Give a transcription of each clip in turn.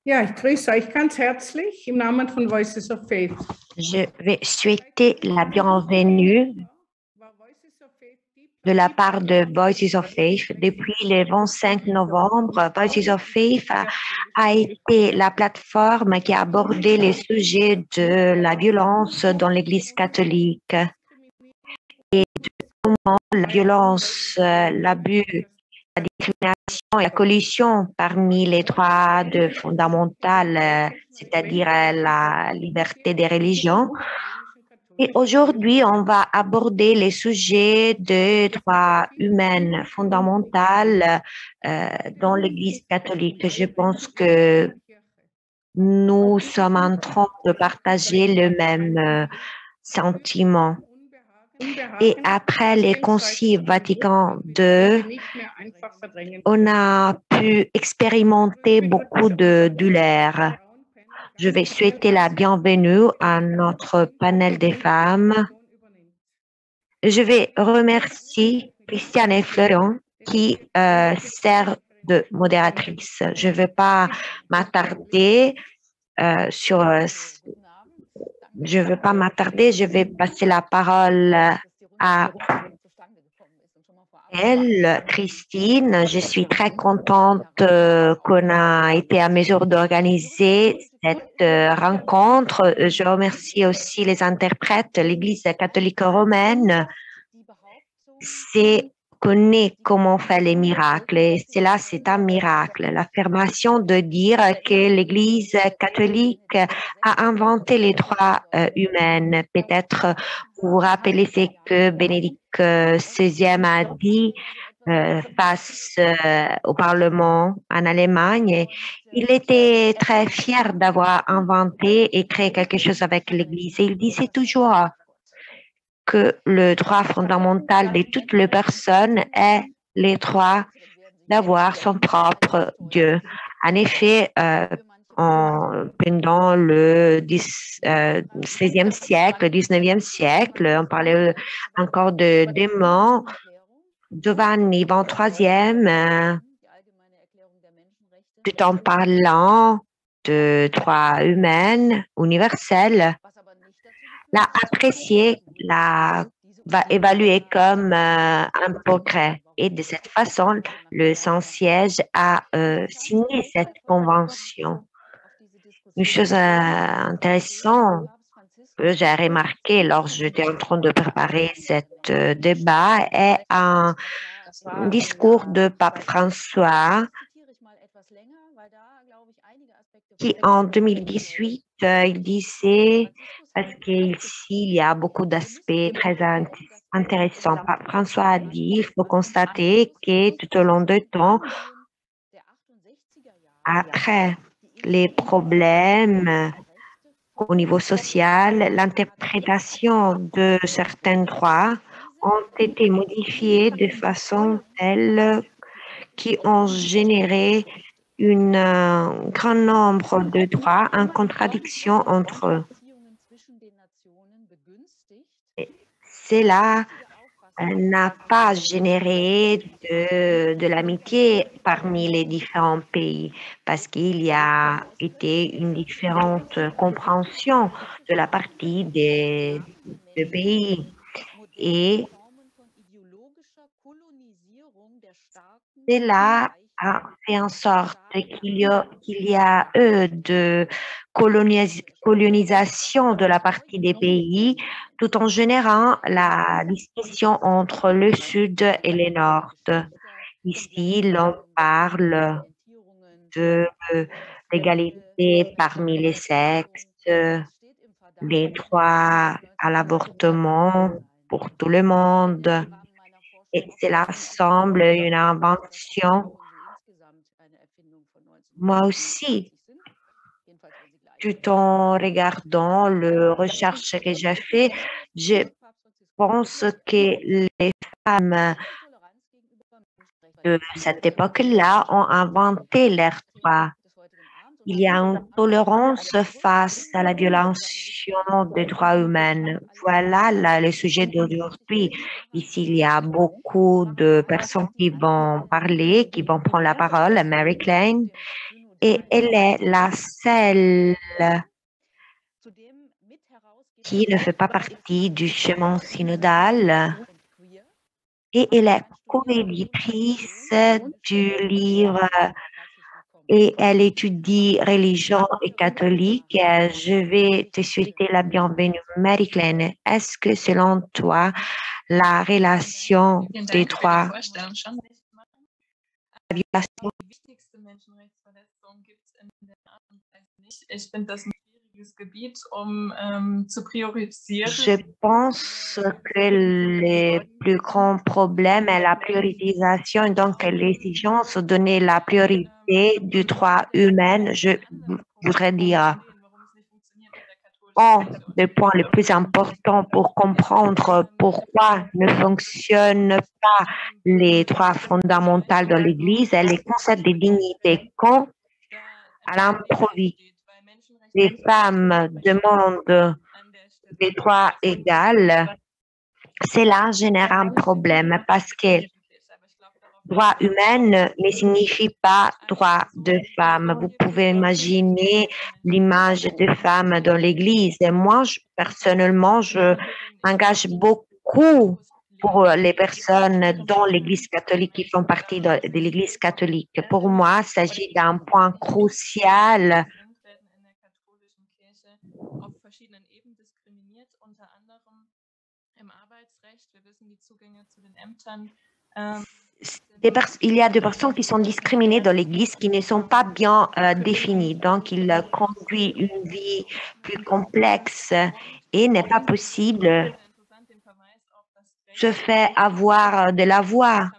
Ja, ich grüße euch ganz herzlich im Namen von Voices of Faith. Je vais souhaiter la bienvenue de la part de Voices of Faith. Depuis le 25 novembre, Voices of Faith a été la plateforme qui a abordé les sujets de la violence dans l'Église catholique et de comment la violence, l'abus, la discrimination et la collision parmi les droits fondamentaux, c'est-à-dire la liberté des religions. Et aujourd'hui, on va aborder les sujets de droits humains fondamentaux dans l'Église catholique. Je pense que nous sommes en train de partager le même sentiment. Et après les conciles Vatican II, on a pu expérimenter beaucoup de douleurs. Je vais souhaiter la bienvenue à notre panel des femmes. Je vais remercier Christiane et Florian qui servent de modératrice. Je ne vais pas m'attarder je vais passer la parole à elle, Christine. Je suis très contente qu'on a été à mesure d'organiser cette rencontre. Je remercie aussi les interprètes. L'Église catholique romaine connaît comment faire les miracles. Et cela, c'est un miracle. L'affirmation de dire que l'Église catholique a inventé les droits humains. Peut-être vous vous rappelez ce que Bénédicte XVI a dit face au Parlement en Allemagne. Il était très fier d'avoir inventé et créé quelque chose avec l'Église. Et il disait toujours que le droit fondamental de toutes les personnes est le droit d'avoir son propre Dieu. En effet, pendant le 16e siècle, 19e siècle, on parlait encore de démons. Giovanni XXIIIe, tout en parlant de droits humains universels, l'a apprécié, va évaluer comme un progrès. Et de cette façon, le Saint-Siège a signé cette convention. Une chose intéressante que j'ai remarqué lorsque j'étais en train de préparer cet débat est un discours de Pape François qui en 2018, il disait, parce qu'ici, il y a beaucoup d'aspects très intéressants. Pape François a dit, il faut constater que tout au long du temps, après les problèmes au niveau social, l'interprétation de certains droits ont été modifiés de façon telle qui ont généré un grand nombre de droits en contradiction entre eux. Cela n'a pas généré de l'amitié parmi les différents pays parce qu'il y a été une différente compréhension de la partie des pays. Et cela a fait en sorte qu'il y a eu de colonisation de la partie des pays, tout en générant la distinction entre le sud et le nord. Ici, l'on parle de l'égalité parmi les sexes, les droits à l'avortement pour tout le monde. Et cela semble une invention. Moi aussi, tout en regardant les recherches que j'ai fait, je pense que les femmes de cette époque-là ont inventé leurs droits. Il y a une tolérance face à la violation des droits humains. Voilà le sujet d'aujourd'hui. Ici, il y a beaucoup de personnes qui vont parler, qui vont prendre la parole. Mary Klein, et elle est la seule qui ne fait pas partie du chemin synodal et elle est co-éditrice du livre et elle étudie religion et catholique. Je vais te souhaiter la bienvenue, Marie-Claire. Est-ce que selon toi, la relation des trois, la violation, je pense que le plus grand problème est la priorisation, donc l'exigence de donner la priorité du droit humain, je voudrais dire, un des points les plus importants pour comprendre pourquoi ne fonctionnent pas les droits fondamentaux dans l'Église est le concept de dignité. Quand à l'improviste, les femmes demandent des droits égaux, cela génère un problème parce que droit humain ne signifie pas droit de femme. Vous pouvez imaginer l'image de femmes dans l'Église. Et moi, personnellement, je m'engage beaucoup pour les personnes dans l'Église catholique qui font partie de l'Église catholique. Pour moi, il s'agit d'un point crucial. Il y a des personnes qui sont discriminées dans l'Église qui ne sont pas bien définies. Donc, il conduit une vie plus complexe et n'est pas possible se faire avoir de la voix.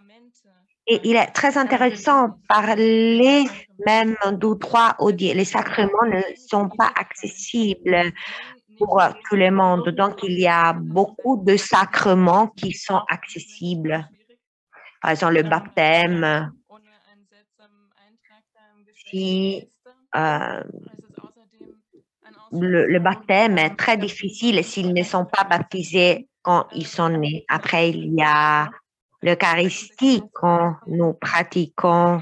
Et il est très intéressant de parler même du droit au Dieu. Les sacrements ne sont pas accessibles pour tout le monde. Donc, il y a beaucoup de sacrements qui sont accessibles. Par exemple, le baptême. Si le baptême est très difficile s'ils ne sont pas baptisés quand ils sont nés. Après, il y a l'Eucharistie quand nous pratiquons.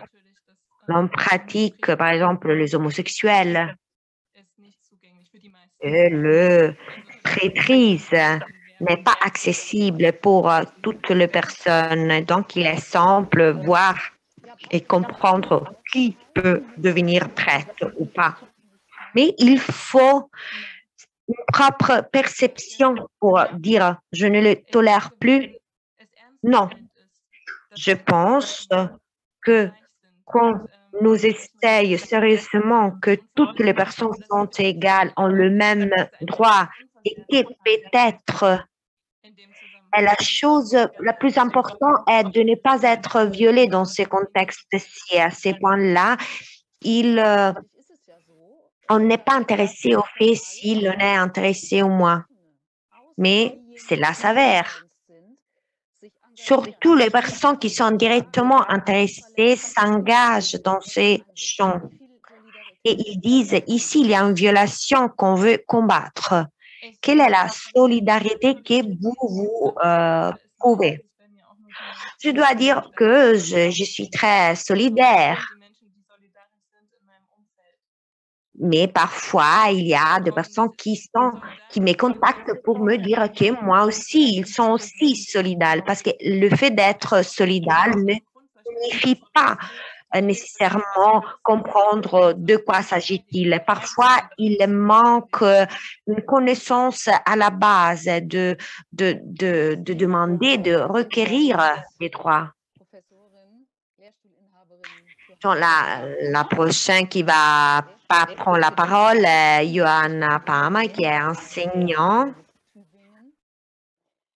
On pratique, par exemple, les homosexuels. Et le prêtrise n'est pas accessible pour toutes les personnes. Donc, il est simple voir et comprendre qui peut devenir prêtre ou pas. Mais il faut une propre perception pour dire je ne le tolère plus. Non, je pense que quand nous essayons sérieusement que toutes les personnes sont égales, ont le même droit et que peut-être la chose la plus importante est de ne pas être violé dans ces contextes-ci. À ces points-là, on n'est pas intéressé au fait si l'on est intéressé ou moins. Mais cela s'avère. Surtout les personnes qui sont directement intéressées s'engagent dans ces champs. Et ils disent, ici, il y a une violation qu'on veut combattre. Quelle est la solidarité que vous prouvez? Je dois dire que je suis très solidaire. Mais parfois, il y a des personnes qui me contactent pour me dire que moi aussi, ils sont aussi solidaires. Parce que le fait d'être solidaire ne signifie pas nécessairement comprendre de quoi s'agit-il. Parfois, il manque une connaissance à la base de demander, de requérir des droits. La prochaine qui va prendre la parole est Johanna Pama, qui est enseignant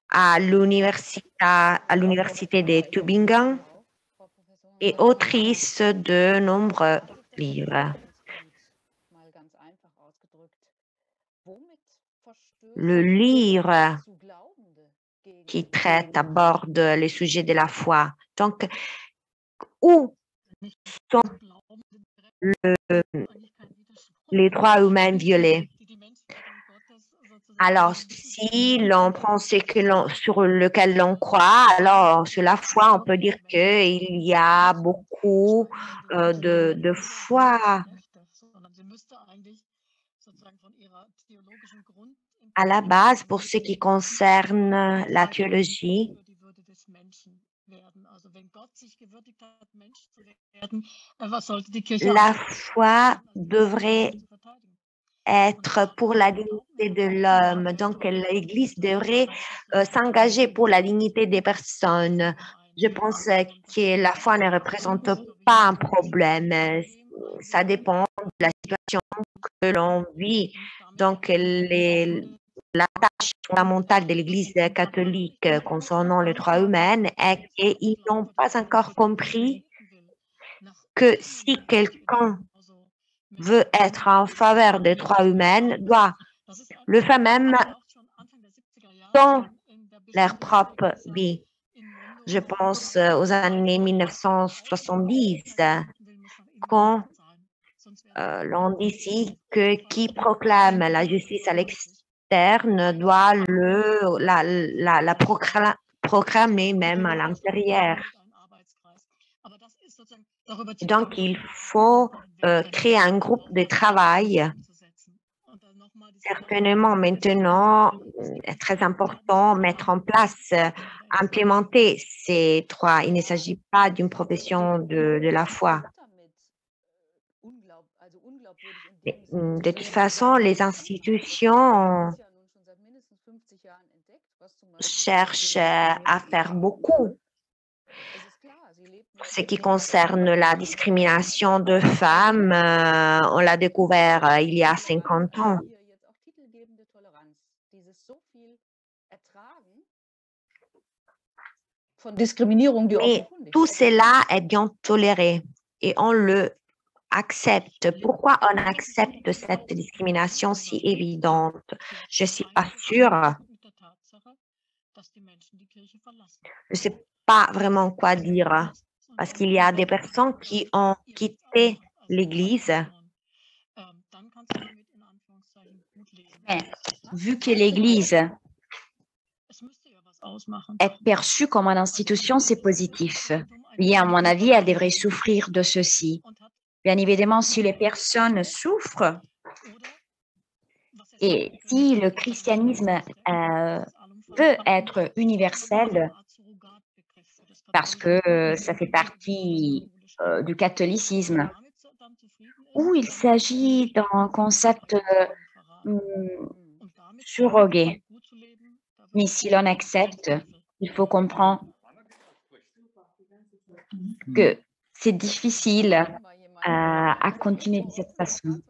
à l'université de Tübingen et autrice de nombreux livres. Le livre qui traite, aborde les sujets de la foi. Donc, où sont les droits humains violés? Alors, si l'on prend sur lequel l'on croit, alors sur la foi, on peut dire qu'il y a beaucoup de foi. À la base, pour ce qui concerne la théologie, la foi devrait être pour la dignité de l'homme. Donc, l'Église devrait s'engager pour la dignité des personnes. Je pense que la foi ne représente pas un problème. Ça dépend de la situation que l'on vit. Donc, la tâche fondamentale de l'Église catholique concernant les droits humains est qu'ils n'ont pas encore compris que si quelqu'un veut être en faveur des droits humains, doit le faire même dans leur propre vie. Je pense aux années 1970, quand l'on dit ici que qui proclame la justice à l'externe doit la proclamer même à l'intérieur. Donc, il faut créer un groupe de travail. Certainement, maintenant, est très important mettre en place, implémenter ces droits. Il ne s'agit pas d'une profession de la foi. De toute façon, les institutions cherchent à faire beaucoup. Pour ce qui concerne la discrimination de femmes, on l'a découvert il y a 50 ans. Mais tout cela est bien toléré et on le accepte. Pourquoi on accepte cette discrimination si évidente? Je ne suis pas sûre. Je ne sais pas vraiment quoi dire parce qu'il y a des personnes qui ont quitté l'Église. Vu que l'Église est perçue comme une institution, c'est positif. Et à mon avis, elle devrait souffrir de ceci. Bien évidemment, si les personnes souffrent et si le christianisme veut être universel, parce que ça fait partie du catholicisme, ou il s'agit d'un concept surrogué. Mais si l'on accepte, il faut comprendre que c'est difficile à continuer de cette façon.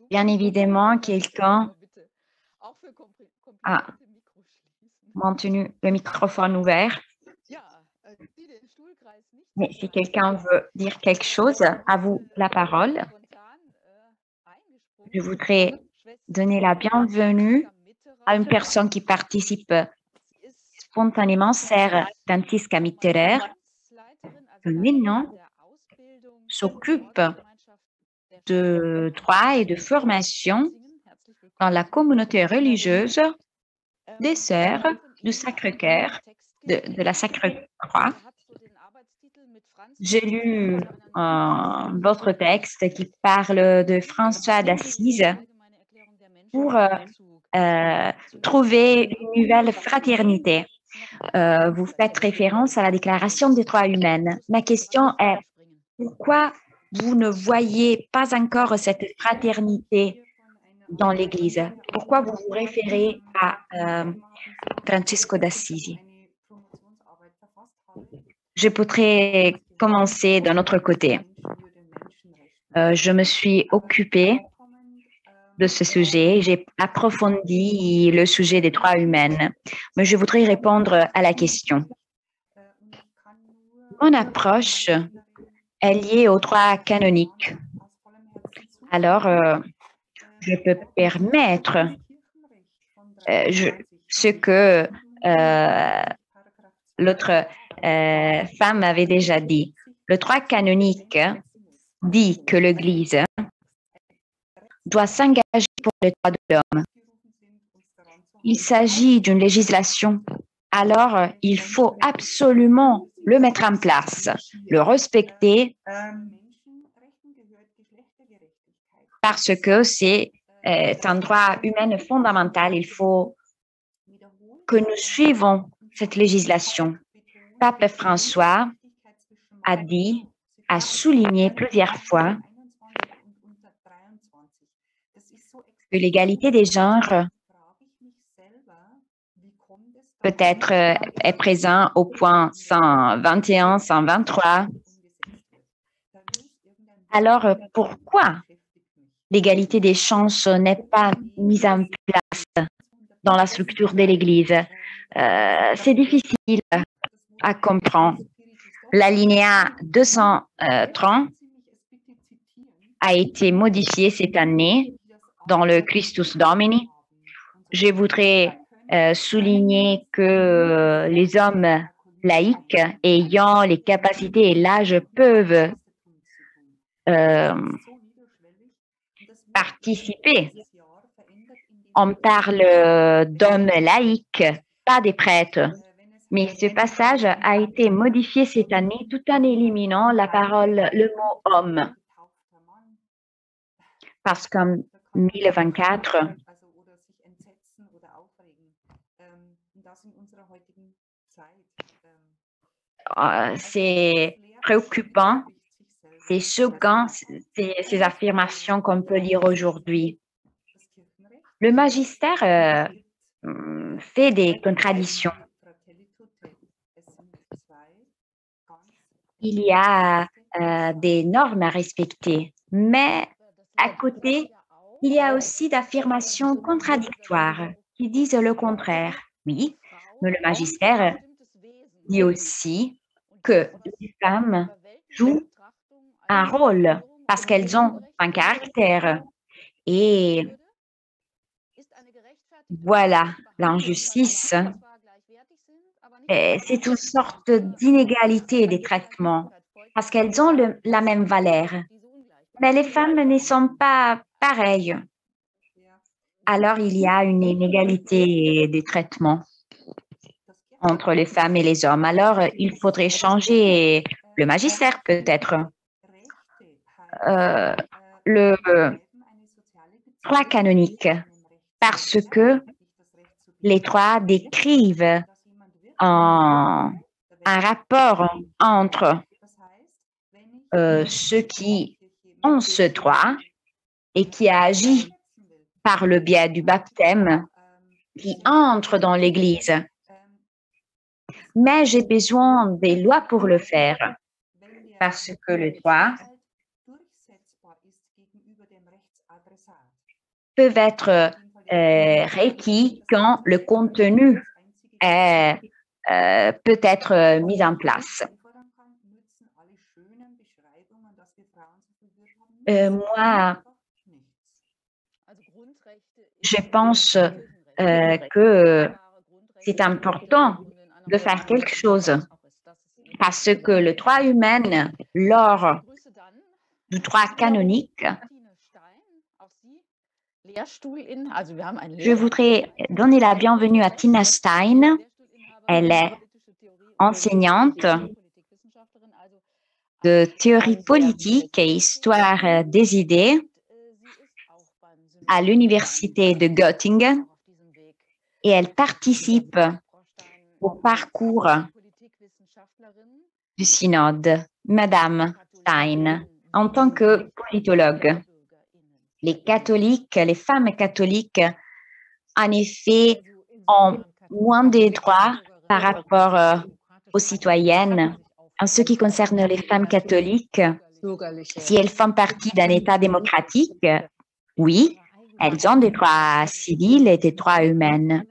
Bien évidemment, quelqu'un a maintenu le microphone ouvert. Mais si quelqu'un veut dire quelque chose, à vous la parole. Je voudrais donner la bienvenue à une personne qui participe spontanément, c'est Franziska Mitterer, qui maintenant s'occupe de droit et de formation dans la communauté religieuse des Sœurs du Sacré-Cœur, de la Sacré-Croix. J'ai lu votre texte qui parle de François d'Assise pour trouver une nouvelle fraternité. Vous faites référence à la Déclaration des droits humains. Ma question est, pourquoi vous ne voyez pas encore cette fraternité dans l'Église? Pourquoi vous vous référez à Francesco d'Assisi? Je pourrais commencer d'un autre côté. Je me suis occupée de ce sujet. J'ai approfondi le sujet des droits humains. Mais je voudrais répondre à la question. Mon approche est liée aux droits canoniques. Alors, je peux permettre ce que l'autre femme avait déjà dit. Le droit canonique dit que l'Église doit s'engager pour les droits de l'homme. il s'agit d'une législation, alors il faut absolument le mettre en place, le respecter parce que c'est un droit humain fondamental. Il faut que nous suivons cette législation. Pape François a souligné plusieurs fois que l'égalité des genres peut-être est présent au point 121, 123. Alors, pourquoi l'égalité des chances n'est pas mise en place dans la structure de l'Église? C'est difficile à comprendre. L'alinéa 230 a été modifié cette année dans le Christus Domini. Je voudrais souligner que les hommes laïcs ayant les capacités et l'âge peuvent participer. On parle d'hommes laïcs, pas des prêtres. Mais ce passage a été modifié cette année tout en éliminant la parole, le mot homme. Parce qu'en 2024, c'est préoccupant, c'est choquant, ces affirmations qu'on peut lire aujourd'hui. Le magistère fait des contradictions. Il y a des normes à respecter, mais à côté, il y a aussi d'affirmations contradictoires qui disent le contraire. Oui, mais le magistère dit aussi que les femmes jouent un rôle parce qu'elles ont un caractère. Et voilà, l'injustice, c'est une sorte d'inégalité des traitements parce qu'elles ont la même valeur. Mais les femmes ne sont pas pareilles. Alors, il y a une inégalité des traitements entre les femmes et les hommes. Alors, il faudrait changer le magistère peut-être. Le droit canonique, parce que les droits décrivent un rapport entre ceux qui ont ce droit et qui agit par le biais du baptême, qui entrent dans l'Église. Mais j'ai besoin des lois pour le faire, parce que le droit peut être requis quand le contenu peut être mis en place. Moi, je pense que c'est important de faire quelque chose parce que le droit humain, lors du droit canonique, je voudrais donner la bienvenue à Tina Stein. Elle est enseignante de théorie politique et histoire des idées à l'université de Göttingen et elle participe au parcours du synode. Madame Stein, en tant que politologue, les catholiques, les femmes catholiques, en effet, ont moins de droits par rapport aux citoyennes. En ce qui concerne les femmes catholiques, si elles font partie d'un État démocratique, oui, elles ont des droits civils et des droits humains.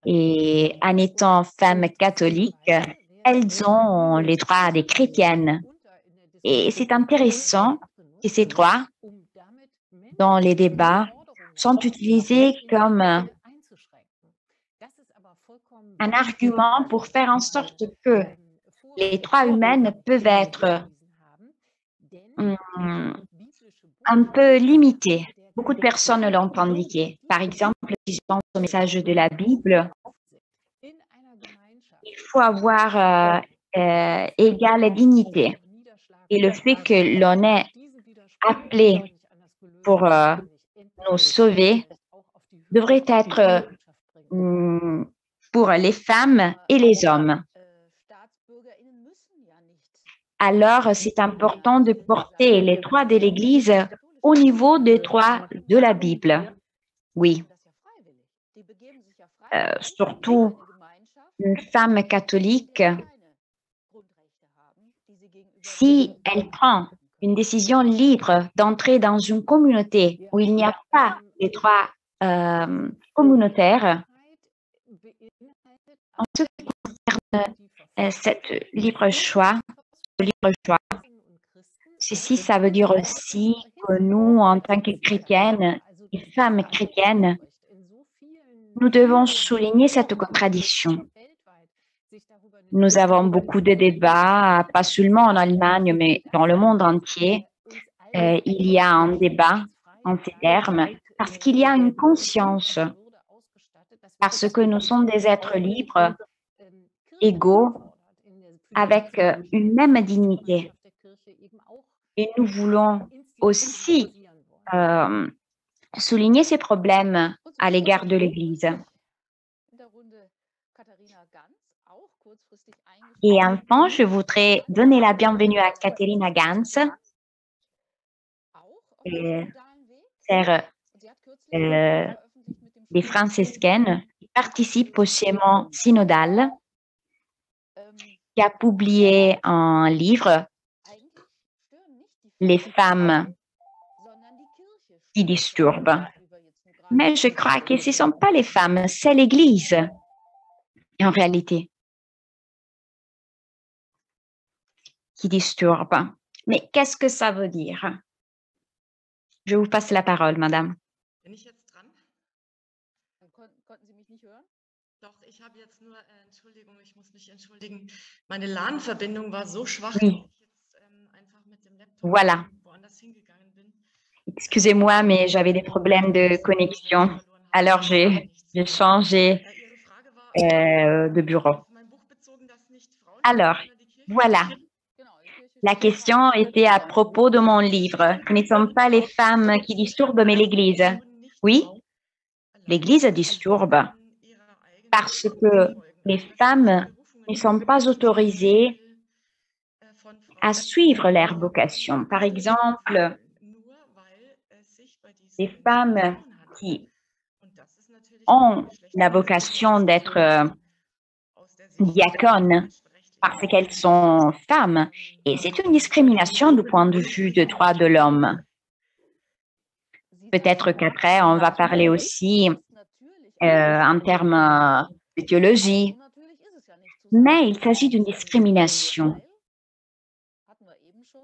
Et en étant femmes catholiques, elles ont les droits des chrétiennes. Et c'est intéressant que ces droits, dans les débats, sont utilisés comme un argument pour faire en sorte que les droits humains peuvent être un peu limités. Beaucoup de personnes l'ont indiqué. Par exemple, exemple, si je pense au message de la Bible, il faut avoir égale dignité. Et le fait que l'on est appelé pour nous sauver devrait être pour les femmes et les hommes. Alors, c'est important de porter les droits de l'Église au niveau des droits de la Bible. Oui. Surtout une femme catholique, si elle prend une décision libre d'entrer dans une communauté où il n'y a pas les droits communautaires, en ce qui concerne cette libre choix, ceci, ça veut dire aussi que nous, en tant que chrétiennes et femmes chrétiennes, nous devons souligner cette contradiction. Nous avons beaucoup de débats, pas seulement en Allemagne, mais dans le monde entier. Il y a un débat en ces termes parce qu'il y a une conscience, parce que nous sommes des êtres libres, égaux, avec une même dignité. Et nous voulons aussi souligner ces problèmes à l'égard de l'Église. Et enfin, je voudrais donner la bienvenue à Katharina Ganz, sœur des franciscaines, qui participe au schéma synodal, qui a publié un livre, Les femmes qui disturbent. Mais je crois que ce ne sont pas les femmes, c'est l'Église, en réalité, qui disturbe. Mais qu'est-ce que ça veut dire? Je vous passe la parole, madame. Bin ich jetzt dran? Konnten Sie mich nicht hören? Doch, ich habe jetzt nur, Entschuldigung, ich muss mich entschuldigen. Meine LAN-Verbindung war so schwach, Oui. dass ich jetzt einfach mit dem Laptop Voilà. woanders hingegangen bin. Excusez-moi, mais j'avais des problèmes de connexion. Alors, j'ai changé Ihre Frage war de bureau. auf mein Buch bezogen, dass nicht Frauen Alors, sondern die Kirche voilà. Genau, die Kirche La question était à propos de mon livre. Ce ne sont pas les femmes qui disturbent, mais l'Église. Oui, l'Église disturbe parce que les femmes ne sont pas autorisées à suivre leur vocation. Par exemple, les femmes qui ont la vocation d'être diacones parce qu'elles sont femmes, et c'est une discrimination du point de vue des droits de l'homme. Peut-être qu'après, on va parler aussi en termes de théologie, mais il s'agit d'une discrimination.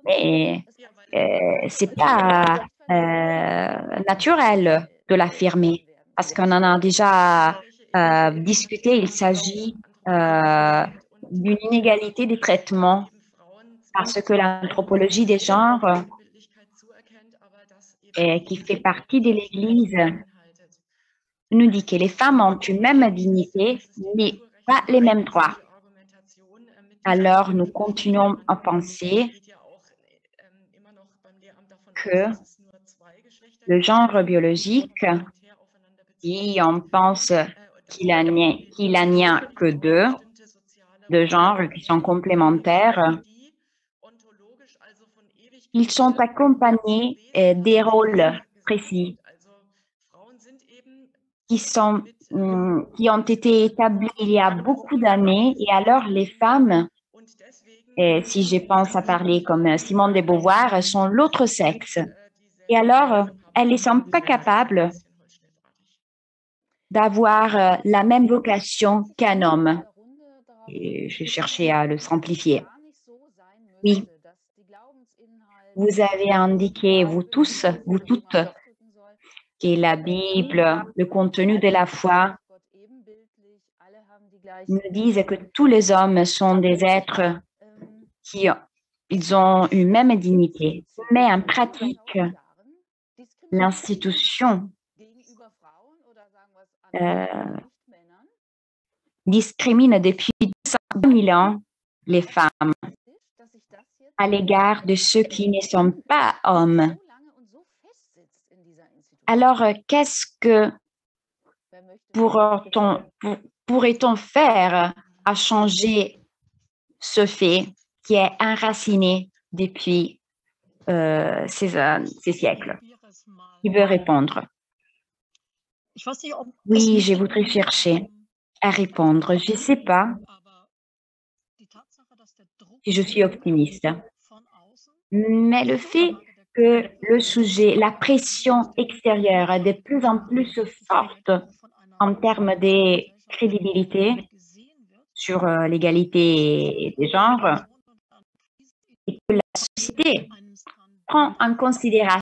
Et ce n'est pas naturel de l'affirmer, parce qu'on en a déjà discuté. Il s'agit d'une inégalité des traitements, parce que l'anthropologie des genres, qui fait partie de l'Église, nous dit que les femmes ont une même dignité, mais pas les mêmes droits. Alors, nous continuons à penser que le genre biologique, si on pense qu'il n'y a que deux genres qui sont complémentaires, ils sont accompagnés des rôles précis qui ont été établis il y a beaucoup d'années, et alors les femmes, si je pense à parler comme Simone de Beauvoir, sont l'autre sexe. Et alors, elles ne sont pas capables d'avoir la même vocation qu'un homme. Et j'ai cherché à le simplifier. Oui, vous avez indiqué, vous tous, vous toutes, que la Bible, le contenu de la foi, nous disent que tous les hommes sont des êtres qui ils ont une même dignité. Mais en pratique, l'institution discrimine depuis 2000 ans les femmes à l'égard de ceux qui ne sont pas hommes. Alors, qu'est-ce que pourrait-on faire à changer ce fait qui est enraciné depuis ces siècles? Qui veut répondre? Oui, je voudrais chercher à répondre. Je ne sais pas si je suis optimiste, mais le fait que le sujet, la pression extérieure est de plus en plus forte en termes de crédibilité sur l'égalité des genres et que la société prend en considération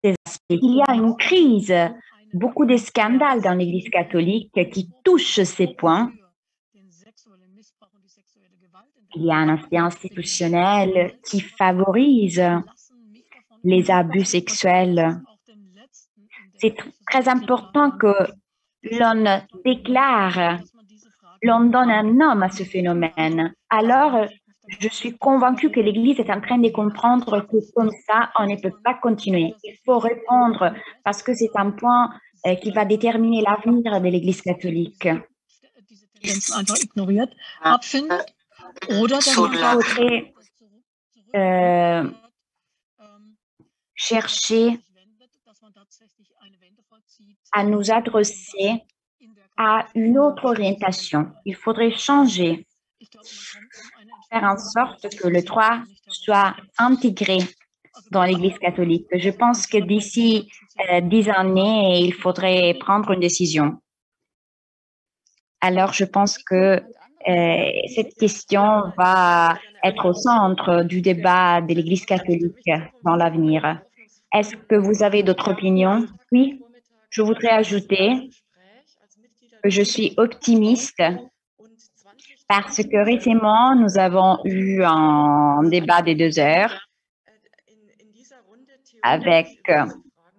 ces aspects. Il y a une crise, beaucoup de scandales dans l'Église catholique qui touchent ces points. Il y a un aspect institutionnel qui favorise les abus sexuels. C'est très important que l'on déclare, l'on donne un nom à ce phénomène. Alors, je suis convaincue que l'Église est en train de comprendre que comme ça, on ne peut pas continuer. Il faut répondre parce que c'est un point qui va déterminer l'avenir de l'Église catholique. Il faudrait chercher à nous adresser à une autre orientation. Il faudrait changer, faire en sorte que le droit soit intégré dans l'Église catholique. Je pense que d'ici 10 années, il faudrait prendre une décision. Alors, je pense que cette question va être au centre du débat de l'Église catholique dans l'avenir. Est-ce que vous avez d'autres opinions? Oui, je voudrais ajouter que je suis optimiste parce que récemment, nous avons eu un débat de 2 heures avec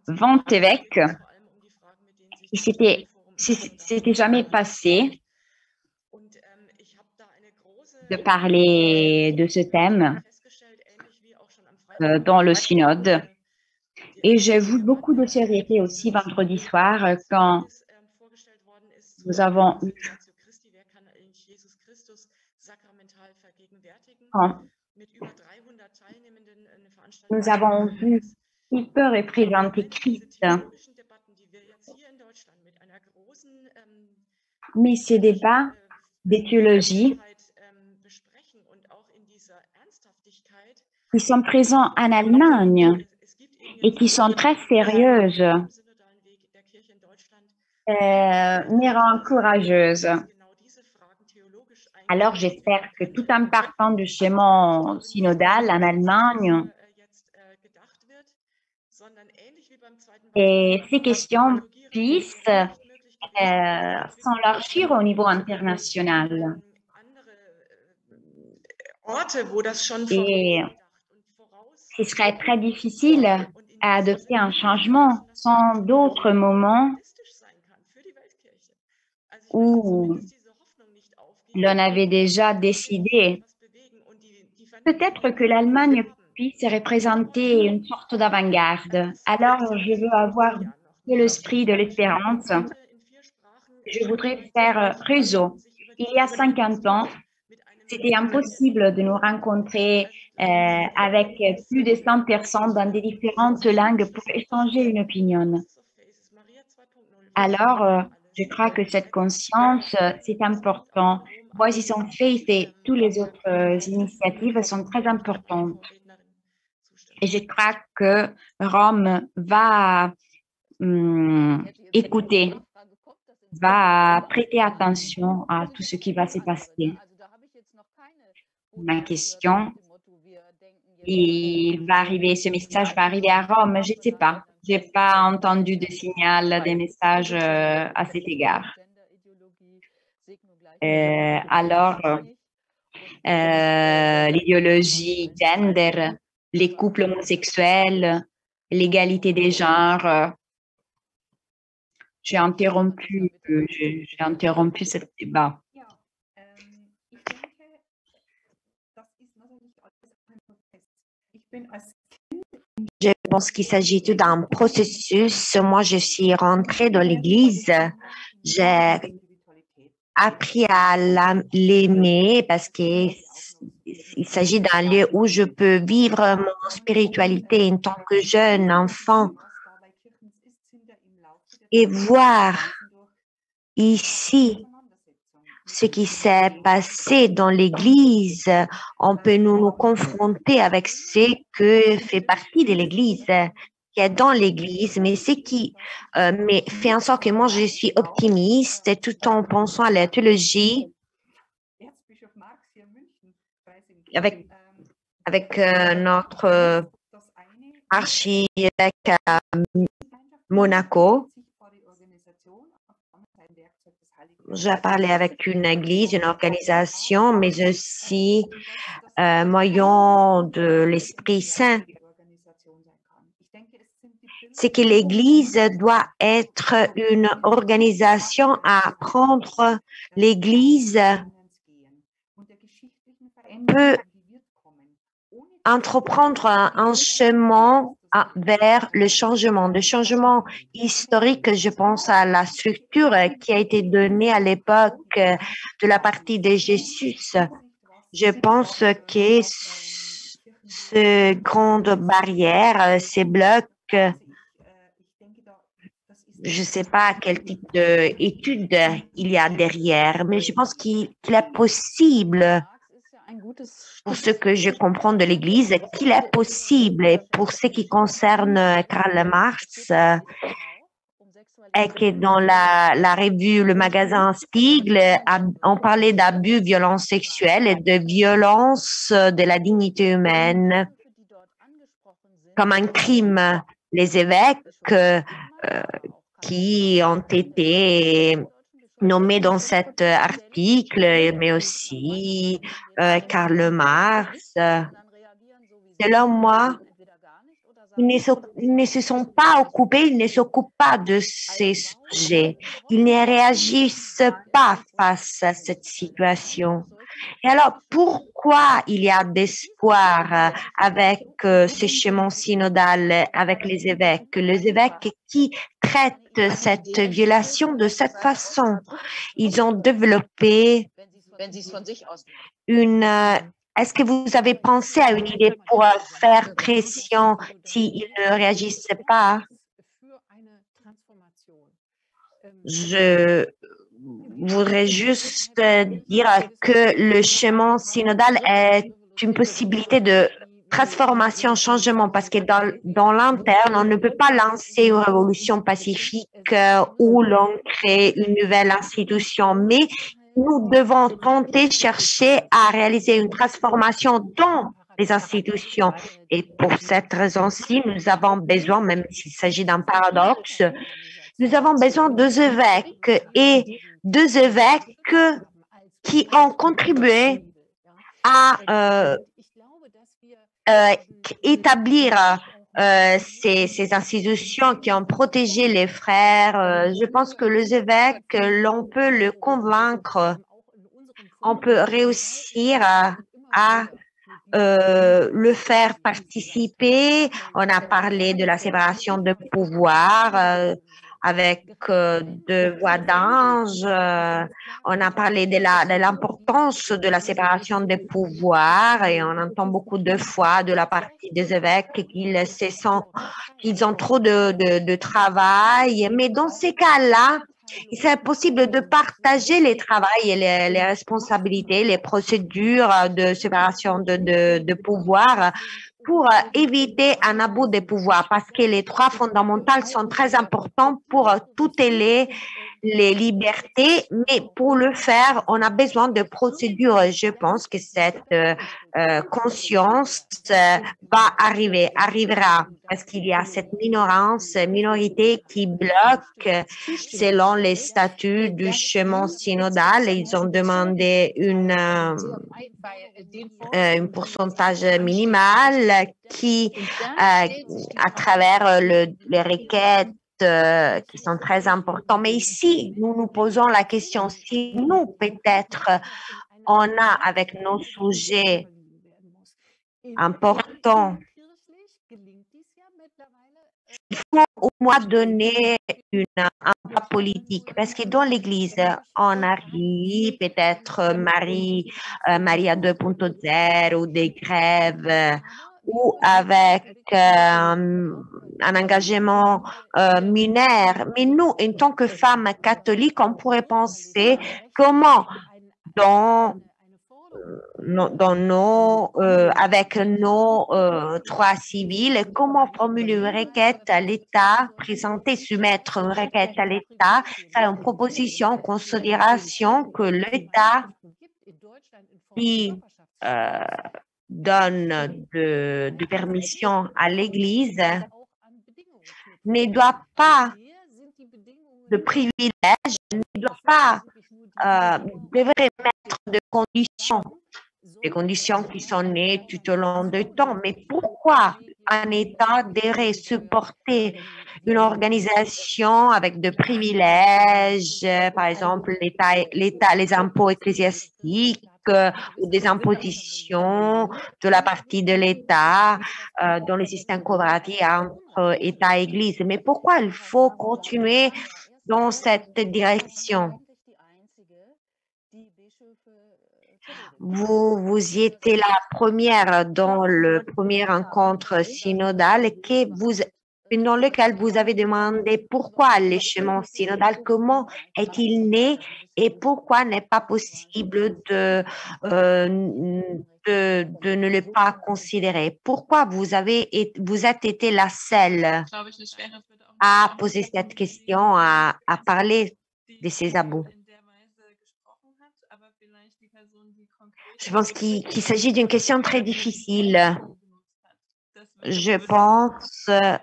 20 évêques. C'était jamais passé de parler de ce thème dans le synode. Et j'ai vu beaucoup de sérieuxité aussi vendredi soir quand nous avons eu vu qui peut représenter Christ. Mais ces débats de théologie qui sont présents en Allemagne et qui sont très sérieuses me rendent courageuse. Alors, j'espère que tout en partant du chemin synodal en Allemagne, et ces questions puissent s'enlargir au niveau international. Et ce serait très difficile à adopter un changement sans d'autres moments où l'on avait déjà décidé. Peut-être que l'Allemagne puisse représenter une sorte d'avant-garde. Alors, je veux avoir l'esprit de l'espérance. Je voudrais faire réseau. Il y a 50 ans, c'était impossible de nous rencontrer avec plus de 100 personnes dans des différentes langues pour échanger une opinion. Alors, je crois que cette conscience, c'est important. Voices of Faith et toutes les autres initiatives sont très importantes. Et je crois que Rome va écouter, va prêter attention à tout ce qui va se passer. Ma question, ce message va arriver à Rome, je ne sais pas. Je n'ai pas entendu de signal, des messages à cet égard. Alors, l'idéologie gender, les couples homosexuels, l'égalité des genres, J'ai interrompu ce débat. Je pense qu'il s'agit tout d'un processus. Moi, je suis rentrée dans l'Église. J'ai appris à l'aimer parce qu'il s'agit d'un lieu où je peux vivre mon spiritualité en tant que jeune enfant et voir ici ce qui s'est passé dans l'Église. On peut nous confronter avec ce que fait partie de l'Église, qui est dans l'Église, mais ce qui mais fait en sorte que moi, je suis optimiste tout en pensant à la théologie avec notre archevêque à Monaco. J'ai parlé avec une église, une organisation, mais aussi moyen de l'Esprit Saint. C'est que l'Église doit être une organisation à prendre. L'Église peut entreprendre un chemin vers le changement historique. Je pense à la structure qui a été donnée à l'époque de la partie de Jésus. Je pense que ces grandes barrières, ces blocs, je ne sais pas quel type d'études il y a derrière, mais je pense qu'il est possible, pour ce que je comprends de l'Église, qu'il est possible, et pour ce qui concerne Karl Marx, et que dans la revue, le magasin Spiegel, on parlait d'abus, violences sexuelles et de violence de la dignité humaine comme un crime. Les évêques qui ont été nommés dans cet article, mais aussi Karl Marx. Selon moi, ils ne se sont pas occupés, ils ne s'occupent pas de ces sujets. Ils ne réagissent pas face à cette situation. Et alors, pourquoi il y a d'espoir avec ce chemin synodal, avec les évêques qui traitent cette violation de cette façon? Ils ont développé une... Est-ce que vous avez pensé à une idée pour faire pression s'ils ne réagissent pas? Je voudrais juste dire que le chemin synodal est une possibilité de transformation, changement, parce que dans l'interne, on ne peut pas lancer une révolution pacifique où l'on crée une nouvelle institution, mais nous devons tenter, chercher à réaliser une transformation dans les institutions. Et pour cette raison-ci, nous avons besoin, même s'il s'agit d'un paradoxe, nous avons besoin deux évêques et deux évêques qui ont contribué à établir ces institutions qui ont protégé les frères. Je pense que les évêques, l'on peut le convaincre, on peut réussir à le faire participer. On a parlé de la séparation de pouvoir avec deux voix d'ange. On a parlé de l'importance de la séparation des pouvoirs et on entend beaucoup de fois de la partie des évêques qu'ils ont trop de travail. Mais dans ces cas-là, c'est possible de partager les travaux et les responsabilités, les procédures de séparation de pouvoir pour éviter un abus de pouvoir, parce que les droits fondamentaux sont très importants pour toutes les libertés, mais pour le faire, on a besoin de procédures. Je pense que cette conscience arrivera, parce qu'il y a cette minorité qui bloque selon les statuts du chemin synodal. Ils ont demandé un pourcentage minimal qui, à travers les requêtes qui sont très importants. Mais ici, nous nous posons la question, si nous, peut-être, on a avec nos sujets importants, il faut au moins donner un poids politique, parce que dans l'Église, on arrive peut-être Maria 2.0 ou des grèves ou avec un engagement mineur. Mais nous, en tant que femmes catholiques, on pourrait penser comment avec nos droits civils, comment formuler une requête à l'État, présenter, soumettre une requête à l'État, faire une proposition en considération que l'État qui donne de permission à l'Église ne doit pas de privilèges, ne doit pas devrait mettre de conditions, des conditions qui sont nées tout au long du temps. Mais pourquoi un État devrait supporter une organisation avec de privilèges, par exemple l'État, les impôts ecclésiastiques ou des impositions de la partie de l'État dans le système coopératif entre État et Église? Mais pourquoi il faut continuer dans cette direction? Vous y étiez la première dans le premier rencontre synodal dans lequel vous avez demandé pourquoi le chemin synodal, comment est-il né et pourquoi n'est pas possible de ne le pas considérer. Pourquoi vous êtes été la seule à poser cette question, à parler de ces abus? Je pense qu'il s'agit d'une question très difficile. Je pense que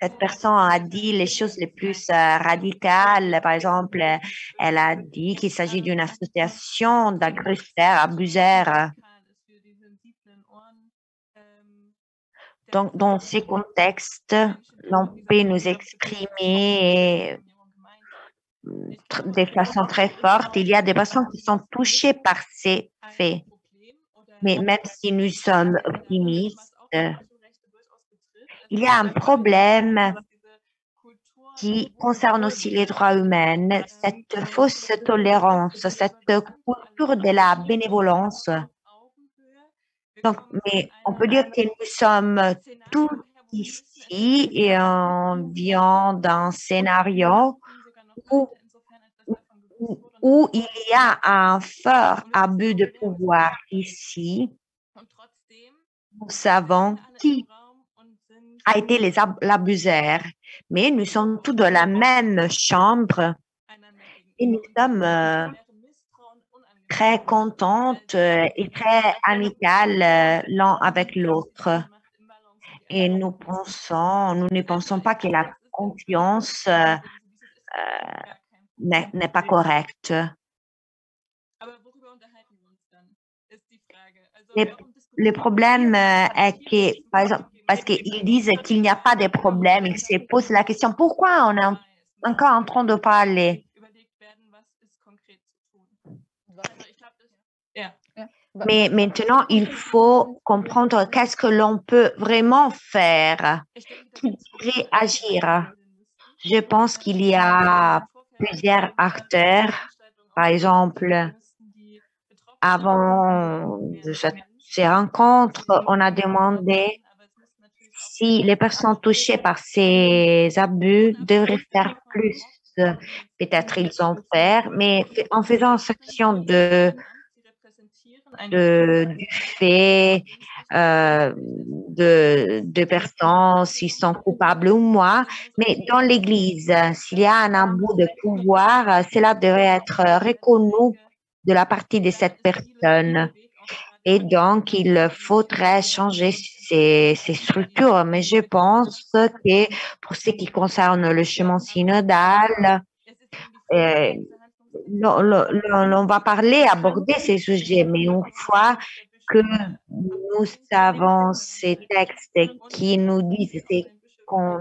cette personne a dit les choses les plus radicales. Par exemple, elle a dit qu'il s'agit d'une association d'agresseurs, abuseurs. Donc, dans ces contextes, l'on peut nous exprimer de façon très forte. Il y a des personnes qui sont touchées par ces faits. Mais même si nous sommes optimistes, il y a un problème qui concerne aussi les droits humains, cette fausse tolérance, cette culture de la bénévolence. Donc, mais on peut dire que nous sommes tous ici et on vient d'un scénario où il y a un fort abus de pouvoir ici. Nous savons qui a été l'abuseur, mais nous sommes tous dans la même chambre et nous sommes très contentes et très amicales l'un avec l'autre. Et nous ne pensons pas que la confiance n'est pas correcte. Le problème est que, par exemple, parce qu'ils disent qu'il n'y a pas de problème, ils se posent la question, pourquoi on est encore en train de parler? Mais maintenant, il faut comprendre qu'est-ce que l'on peut vraiment faire, qui devrait agir. Je pense qu'il y a plusieurs acteurs, par exemple, avant ces rencontres, on a demandé si les personnes touchées par ces abus devraient faire plus. Peut-être ils ont fait, mais en faisant section du fait de personnes, s'ils sont coupables ou moi, mais dans l'Église, s'il y a un abus de pouvoir, cela devrait être reconnu de la partie de cette personne. Et donc, il faudrait changer ces structures. Mais je pense que pour ce qui concerne le chemin synodal, on va aborder ces sujets, mais une fois que nous avons ces textes qui nous disent ce qu'on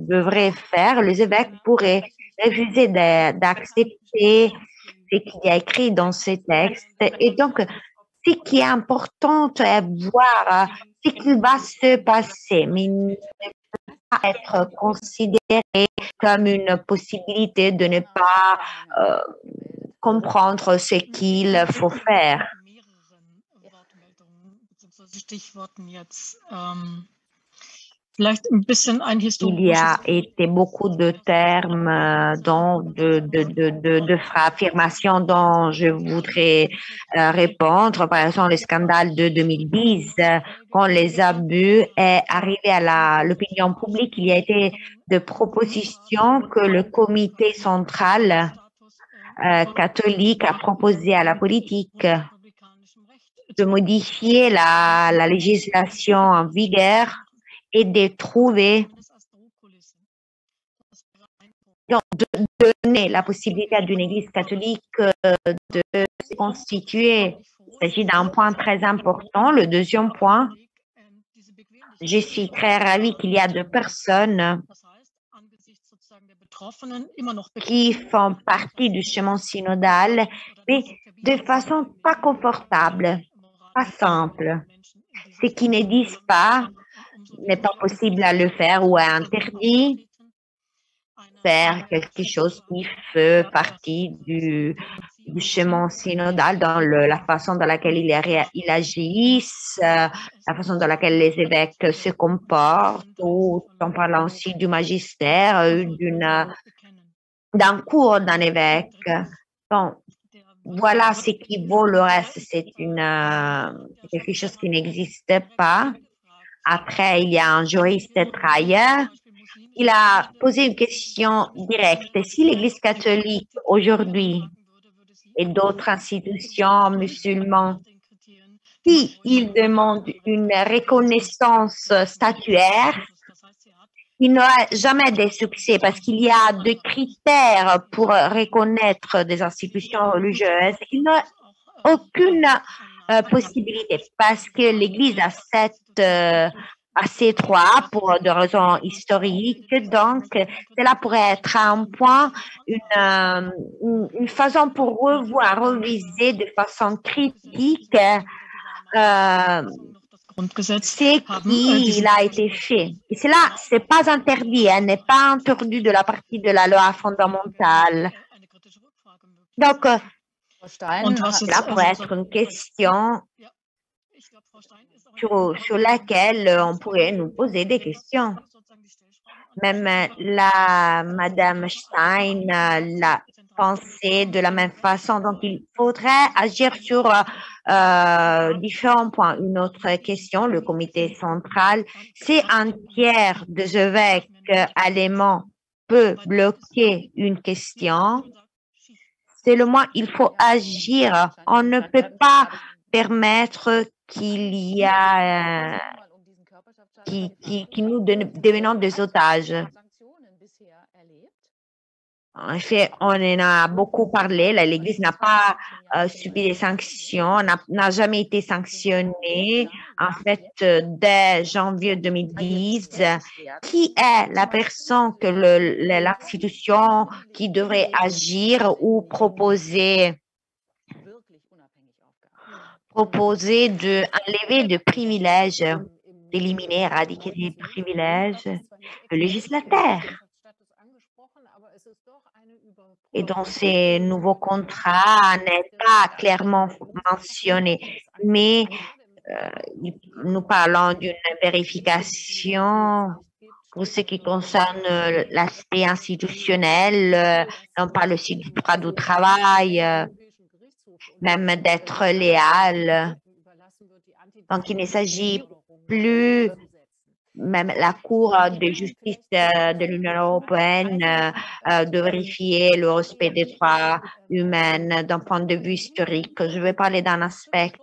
devrait faire, les évêques pourraient refuser d'accepter ce qu'il y a écrit dans ces textes. Et donc, ce qui est important est voir ce qui va se passer, mais ne pas être considéré comme une possibilité de ne pas comprendre ce qu'il faut faire. Il y a été beaucoup de termes, de affirmations dont je voudrais répondre. Par exemple, le scandale de 2010, quand les abus est arrivé à l'opinion publique, il y a été de propositions que le comité central catholique a proposé à la politique de modifier la législation en vigueur et de trouver, donc de donner la possibilité à une église catholique de se constituer. Il s'agit d'un point très important. Le deuxième point, je suis très ravie qu'il y a deux personnes qui font partie du chemin synodal, mais de façon pas confortable, pas simple. Ce qui ne disent pas n'est pas possible à le faire ou est interdit, faire quelque chose qui fait partie du chemin synodal dans la façon dans laquelle il agissent, la façon dans laquelle les évêques se comportent, ou en parlant aussi du magistère, d'un cours d'un évêque. Donc, voilà ce qui vaut le reste. C'est quelque chose qui n'existe pas. Après, il y a un juriste travailleur. Il a posé une question directe. Si l'Église catholique aujourd'hui et d'autres institutions musulmanes, si ils demandent une reconnaissance statuaire, il n'y aura jamais de succès parce qu'il y a des critères pour reconnaître des institutions religieuses. Il n'y a aucune possibilité parce que l'Église a assez étroit pour des raisons historiques. Donc, cela pourrait être un point, une façon pour revoir, reviser de façon critique ce qui a été fait. Et cela, ce n'est pas interdit, elle n'est pas interdit de la partie de la loi fondamentale. Donc, cela pourrait être une question sur laquelle on pourrait nous poser des questions. Même Madame Stein l'a pensé de la même façon. Donc, il faudrait agir sur différents points. Une autre question, le comité central, si un tiers des évêques allemands peut bloquer une question, seulement il faut agir. On ne peut pas permettre qu'il y a qui nous devenons des otages. En effet, on en a beaucoup parlé. L'Église n'a pas subi des sanctions, n'a jamais été sanctionnée. En fait, dès janvier 2010, qui est la personne que l'institution qui devrait agir ou proposer d'enlever des privilèges, d'éliminer, éradiquer des privilèges, le législateur. Et dans ces nouveaux contrats, n'est pas clairement mentionné, mais nous parlons d'une vérification pour ce qui concerne l'aspect institutionnel. On parle aussi du droit du travail, même d'être léal. Donc, il ne s'agit plus, même la Cour de justice de l'Union européenne, de vérifier le respect des droits humains d'un point de vue historique. Je vais parler d'un aspect.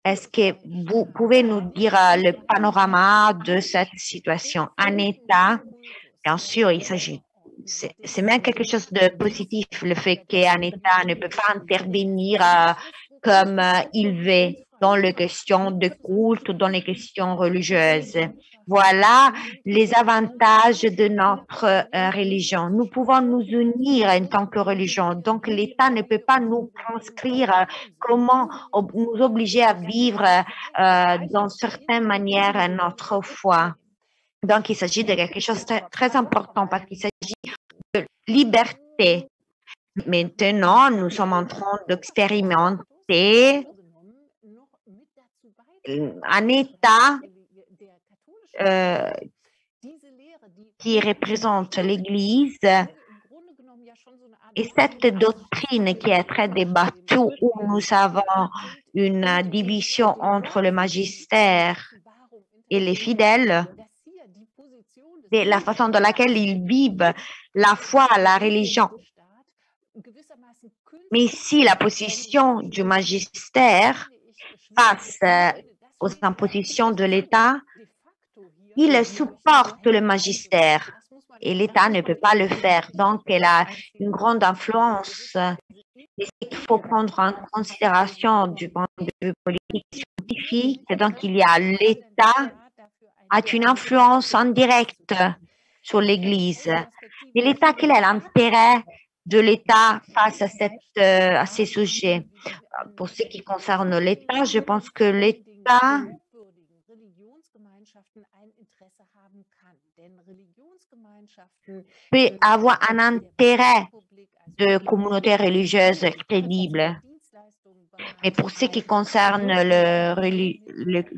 Est-ce que vous pouvez nous dire le panorama de cette situation? Un État, bien sûr, c'est même quelque chose de positif, le fait qu'un État ne peut pas intervenir comme il veut dans les questions de culte, dans les questions religieuses. Voilà les avantages de notre religion. Nous pouvons nous unir en tant que religion. Donc, l'État ne peut pas nous prescrire comment nous obliger à vivre dans certaines manières notre foi. Donc, il s'agit de quelque chose de très important parce qu'il s'agit de liberté. Maintenant, nous sommes en train d'expérimenter un État qui représente l'Église et cette doctrine qui est très débattue où nous avons une division entre le magistère et les fidèles et la façon dans laquelle ils vivent la foi, la religion. Mais ici, la position du magistère face aux impositions de l'État, il supporte le magistère et l'État ne peut pas le faire. Donc, elle a une grande influence. Et il faut prendre en considération du point de vue politique scientifique. Donc, il y a l'État a une influence indirecte sur l'Église. Mais l'État, quel est l'intérêt de l'État face à ces sujets? Pour ce qui concerne l'État, je pense que l'État peut avoir un intérêt de communautés religieuses crédibles. Mais pour ce qui concerne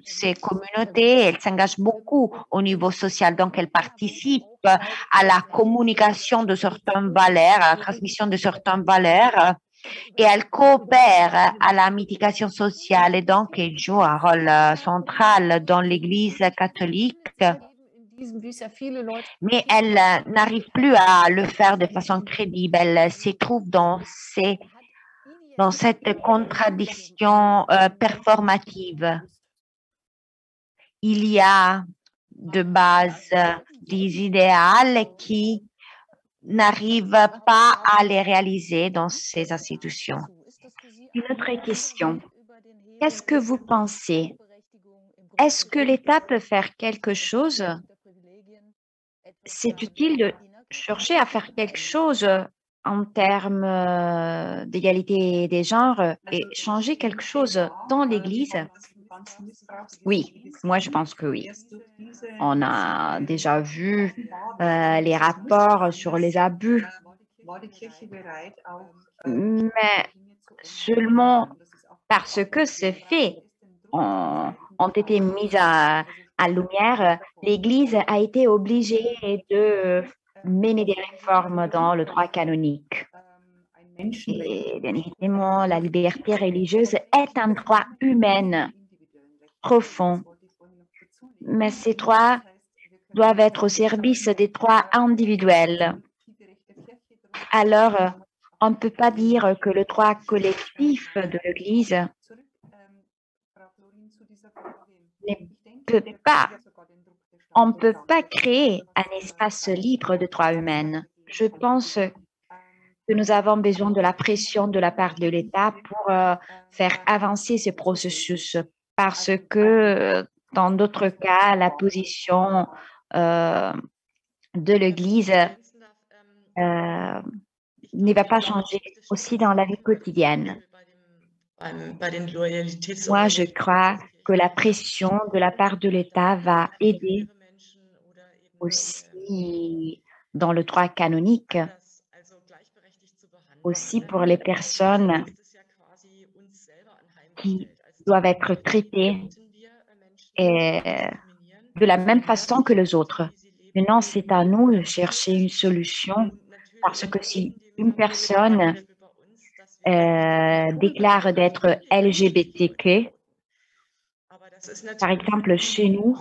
ces communautés, elles s'engagent beaucoup au niveau social. Donc, elles participent à la communication de certaines valeurs, à la transmission de certaines valeurs et elles coopèrent à la mitigation sociale. Et donc, elles jouent un rôle central dans l'Église catholique. Mais elles n'arrivent plus à le faire de façon crédible. Elles se trouvent dans cette contradiction performative. Il y a de base des idéaux qui n'arrivent pas à les réaliser dans ces institutions. Une autre question. Qu'est-ce que vous pensez? Est-ce que l'État peut faire quelque chose? C'est utile de chercher à faire quelque chose en termes d'égalité des genres et changer quelque chose dans l'Église? Oui, moi je pense que oui. On a déjà vu les rapports sur les abus, mais seulement parce que ces faits ont été mis à lumière, l'Église a été obligée de mener des réformes dans le droit canonique. Et bien évidemment, la liberté religieuse est un droit humain profond, mais ces droits doivent être au service des droits individuels. Alors, on ne peut pas dire que le droit collectif de l'Église on ne peut pas créer un espace libre de droits humains. Je pense que nous avons besoin de la pression de la part de l'État pour faire avancer ce processus parce que dans d'autres cas, la position de l'Église ne va pas changer aussi dans la vie quotidienne. Moi, je crois que la pression de la part de l'État va aider aussi dans le droit canonique, aussi pour les personnes qui doivent être traitées de la même façon que les autres. Maintenant, c'est à nous de chercher une solution parce que si une personne déclare d'être LGBTQ, par exemple, chez nous,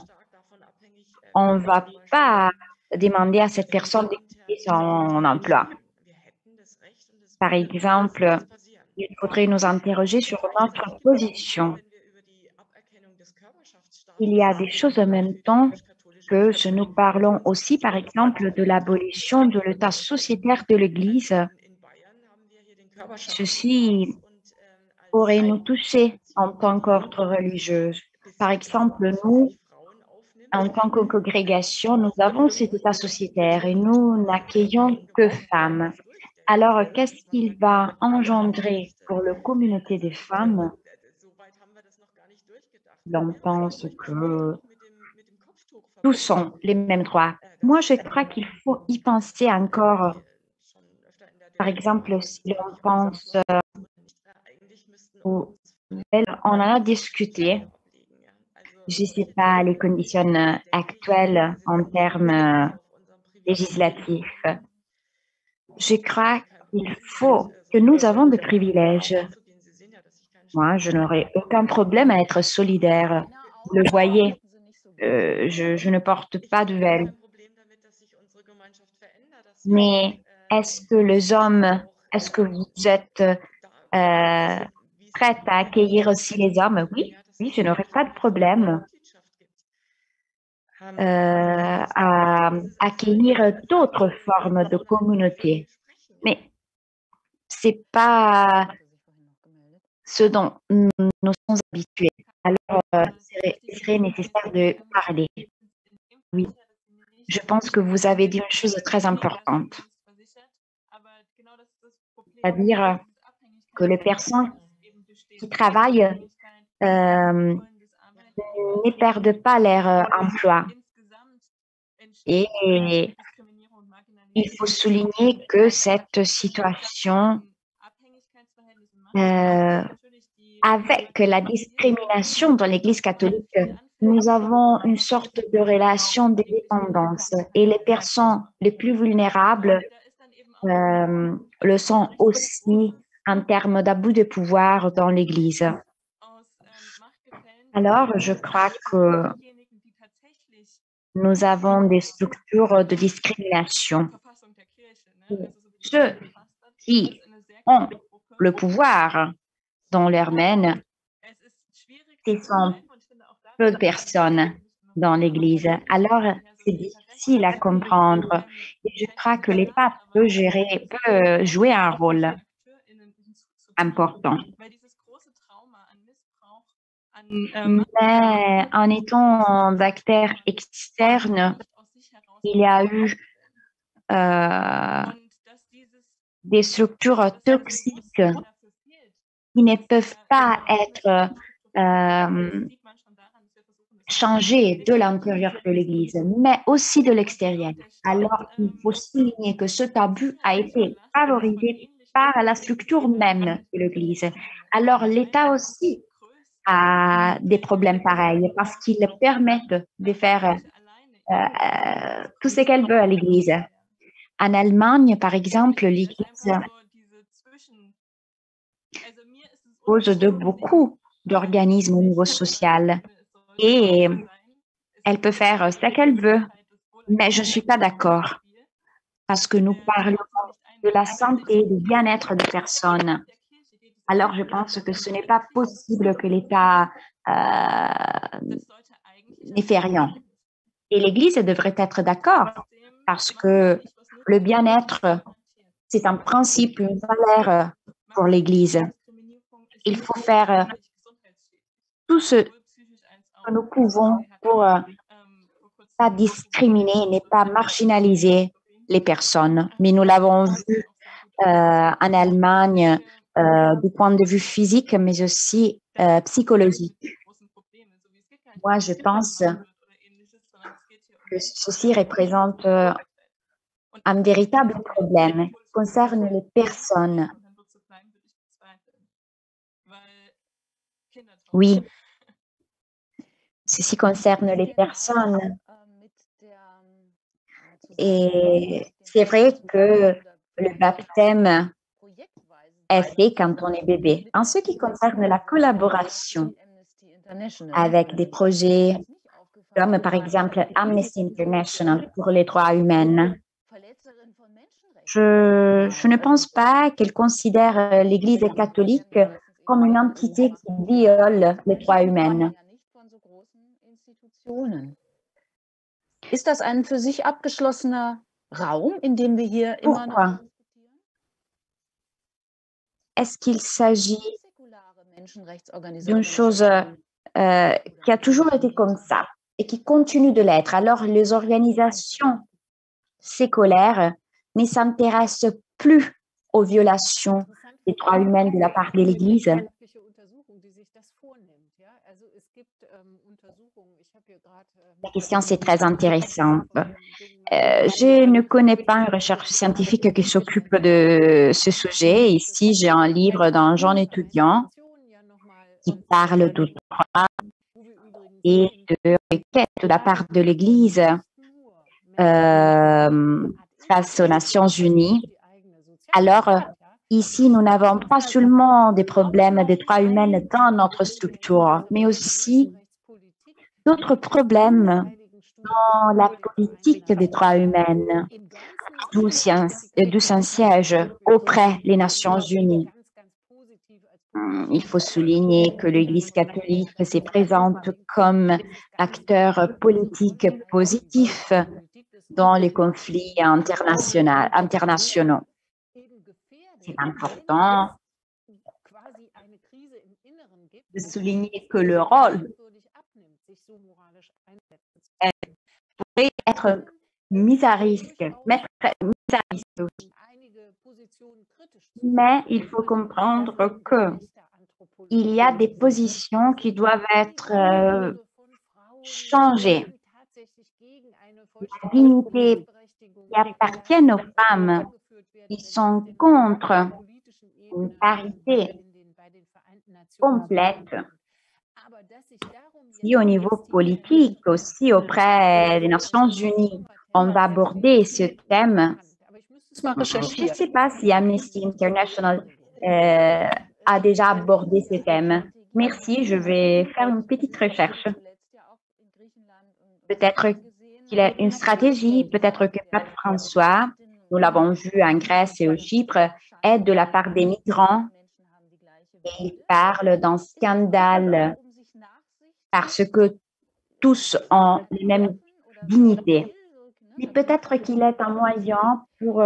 on ne va pas demander à cette personne de quitter son emploi. Par exemple, il faudrait nous interroger sur notre position. Il y a des choses en même temps que si nous parlons aussi, par exemple, de l'abolition de l'état sociétaire de l'Église. Ceci pourrait nous toucher en tant qu'ordre religieux. Par exemple, nous, en tant que congrégation, nous avons cet état sociétaire et nous n'accueillons que femmes. Alors, qu'est-ce qu'il va engendrer pour la communauté des femmes? On pense que tous ont les mêmes droits. Moi, je crois qu'il faut y penser encore. Par exemple, si l'on pense on en a discuté, je ne sais pas les conditions actuelles en termes législatifs. Je crois qu'il faut que nous avons des privilèges. Moi, je n'aurais aucun problème à être solidaire. Vous le voyez, je ne porte pas de voile. Mais est-ce que les hommes, est-ce que vous êtes prête à accueillir aussi les hommes? Oui, oui, je n'aurais pas de problème à accueillir d'autres formes de communauté. Mais c'est pas ce dont nous sommes habitués. Alors, il serait nécessaire de parler. Oui, je pense que vous avez dit une chose très importante, c'est-à-dire que les personnes qui travaillent ne perdent pas leur emploi. Et il faut souligner que cette situation, avec la discrimination dans l'Église catholique, nous avons une sorte de relation de dépendance et les personnes les plus vulnérables le sont aussi en termes d'abus de pouvoir dans l'Église. Alors, je crois que nous avons des structures de discrimination. Ceux qui ont le pouvoir dans leur mène, ce sont peu de personnes dans l'Église. Alors, c'est difficile à comprendre. Et je crois que l'État peut jouer un rôle important. Mais en étant d'acteurs externes, il y a eu des structures toxiques qui ne peuvent pas être changées de l'intérieur de l'Église, mais aussi de l'extérieur. Alors, il faut souligner que ce tabou a été favorisé par la structure même de l'Église. Alors, l'État aussi a des problèmes pareils parce qu'ils permettent de faire tout ce qu'elle veut à l'Église. En Allemagne, par exemple, l'Église dispose de beaucoup d'organismes au niveau social et elle peut faire ce qu'elle veut, mais je ne suis pas d'accord parce que nous parlons de la santé et du bien-être des personnes. Alors, je pense que ce n'est pas possible que l'État ne fait rien. Et l'Église devrait être d'accord parce que le bien-être, c'est un principe, une valeur pour l'Église. Il faut faire tout ce que nous pouvons pour pas discriminer, ne pas marginaliser les personnes. Mais nous l'avons vu en Allemagne du point de vue physique, mais aussi psychologique. Moi, je pense que ceci représente un véritable problème qui concerne les personnes. Oui, ceci concerne les personnes. Et c'est vrai que le baptême est fait quand on est bébé. En ce qui concerne la collaboration avec des projets comme par exemple Amnesty International pour les droits humains, je ne pense pas qu'elle considère l'Église catholique comme une entité qui viole les droits humains. Ist das ein für sich abgeschlossener Raum, in dem wir hier immer noch Pourquoi? Est-ce qu'il s'agit d'une chose qui a toujours été comme ça et qui continue de l'être. Alors, les organisations séculaires ne s'intéressent plus aux violations des droits humains de la part de l'Église. La question, c'est très intéressant. Je ne connais pas une recherche scientifique qui s'occupe de ce sujet. Ici, j'ai un livre d'un jeune étudiant qui parle de droit et de requêtes de la part de l'Église face aux Nations Unies. Alors, ici, nous n'avons pas seulement des problèmes des droits humains dans notre structure, mais aussi d'autres problèmes dans la politique des droits humains, d'où un siège auprès des Nations Unies. Il faut souligner que l'Église catholique se présente comme acteur politique positif dans les conflits internationaux. C'est important de souligner que le rôle pourrait être mis à risque, mais il faut comprendre qu'il y a des positions qui doivent être changées. La dignité qui appartient aux femmes qui sont contre une parité complète, si au niveau politique, aussi auprès des Nations Unies, on va aborder ce thème. Je ne sais pas si Amnesty International a déjà abordé ce thème. Merci, je vais faire une petite recherche. Peut-être qu'il y a une stratégie, peut-être que Pape François, nous l'avons vu en Grèce et au Chypre, aide de la part des migrants. Et il parle d'un scandale parce que tous ont la même dignité. Mais peut-être qu'il est un moyen pour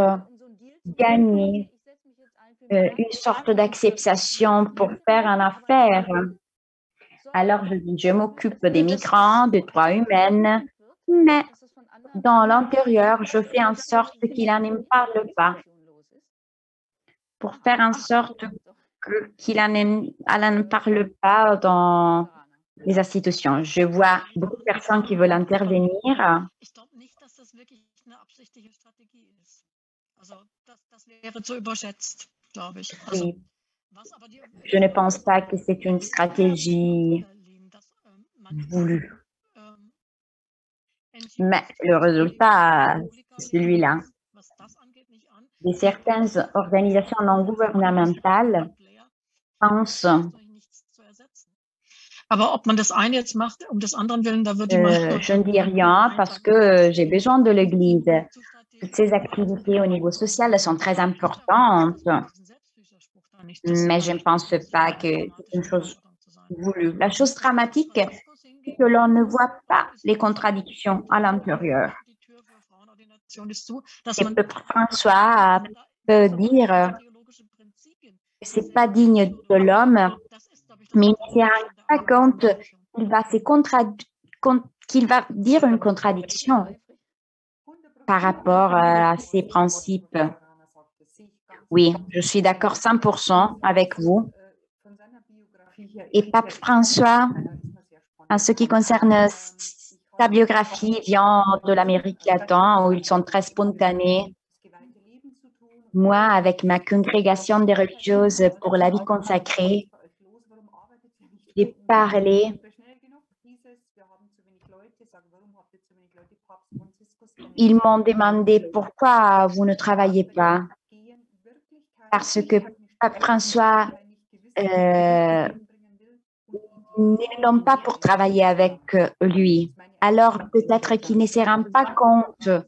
gagner une sorte d'acceptation pour faire une affaire. Alors, je m'occupe des migrants, des droits humains, mais dans l'intérieur, je fais en sorte qu'il n'en parle pas. Pour faire en sorte qu'il n'en parle pas dans les institutions. Je vois beaucoup de personnes qui veulent intervenir. Oui. Je ne pense pas que c'est une stratégie voulue. Mais le résultat, c'est celui-là. Et certaines organisations non gouvernementales pensent je ne dis rien parce que j'ai besoin de l'Église. Toutes ces activités au niveau social sont très importantes, mais je ne pense pas que c'est une chose voulue. La chose dramatique, c'est que l'on ne voit pas les contradictions à l'intérieur. Et Pape François peut dire que ce n'est pas digne de l'homme, mais il ne se rend pas compte qu'il va dire une contradiction par rapport à ses principes. Oui, je suis d'accord 100% avec vous. Et Pape François, en ce qui concerne sa biographie, vient de l'Amérique latine où ils sont très spontanés. Moi, avec ma congrégation des religieuses pour la vie consacrée, j'ai parlé. Ils m'ont demandé pourquoi vous ne travaillez pas. Parce que Pape François ne l'ont pas pour travailler avec lui. Alors peut-être qu'il ne se rend pas compte de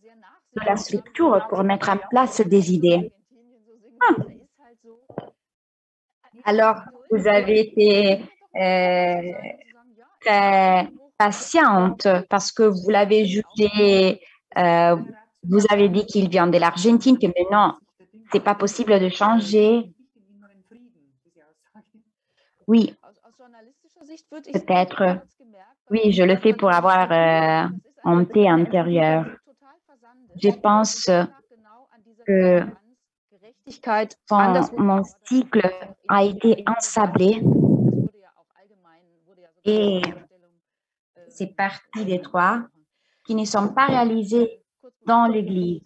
la structure pour mettre en place des idées. Alors, vous avez été très patiente parce que vous l'avez jugé, vous avez dit qu'il vient de l'Argentine, que maintenant, ce n'est pas possible de changer. Oui, Peut-être, oui, je le fais pour avoir un thé intérieur. Je pense que quand mon cycle a été ensablé et c'est partie des trois qui ne sont pas réalisés dans l'Église.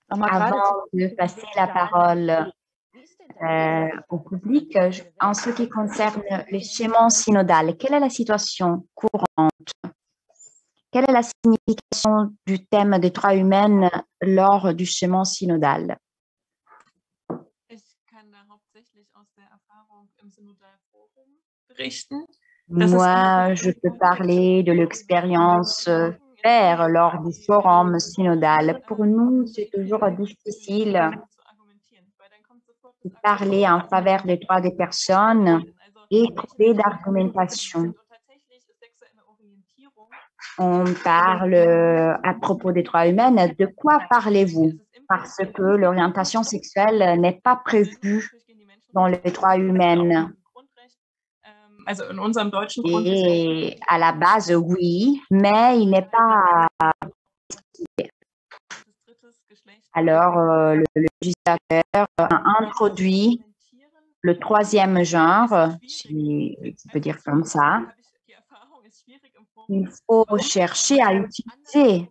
Avant de passer la parole au public, en ce qui concerne les schémas synodales, quelle est la situation courante? Quelle est la signification du thème des droits humains lors du schéma synodal? Moi, je peux parler de l'expérience faire lors du forum synodal. Pour nous, c'est toujours difficile de parler en faveur des droits des personnes et trouver d'argumentation. On parle à propos des droits humains. De quoi parlez-vous? Parce que l'orientation sexuelle n'est pas prévue dans les droits humains. Et à la base, oui, mais il n'est pas. Alors, le législateur a introduit le troisième genre, si je peux dire comme ça. Il faut chercher à utiliser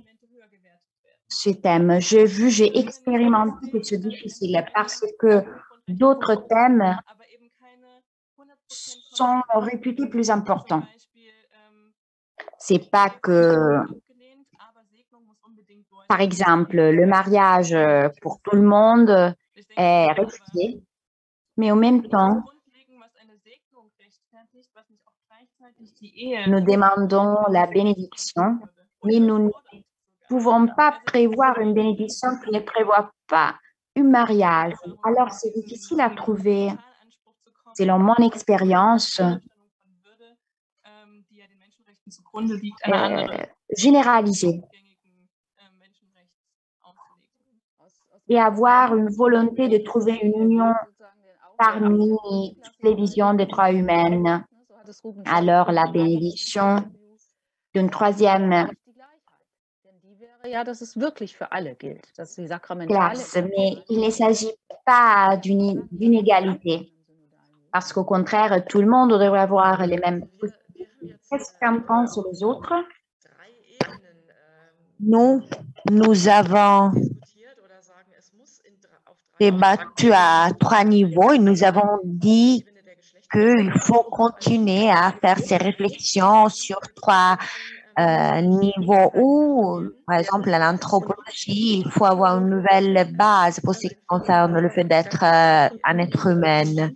ce thème. J'ai expérimenté que c'est difficile parce que d'autres thèmes sont réputés plus importants. C'est pas que, par exemple, le mariage pour tout le monde est refusé, mais en même temps, nous demandons la bénédiction, mais nous ne pouvons pas prévoir une bénédiction qui ne prévoit pas un mariage. Alors, c'est difficile à trouver, selon mon expérience, généralisée et avoir une volonté de trouver une union parmi toutes les visions des droits humains. Alors, la bénédiction d'une troisième classe, mais il ne s'agit pas d'une égalité, parce qu'au contraire, tout le monde devrait avoir les mêmes possibilités. Qu'est-ce qu'en pensent les autres? Nous avons débattu à 3 niveaux et nous avons dit qu'il faut continuer à faire ces réflexions sur 3 niveaux où, par exemple, à l'anthropologie, il faut avoir une nouvelle base pour ce qui concerne le fait d'être un être humain.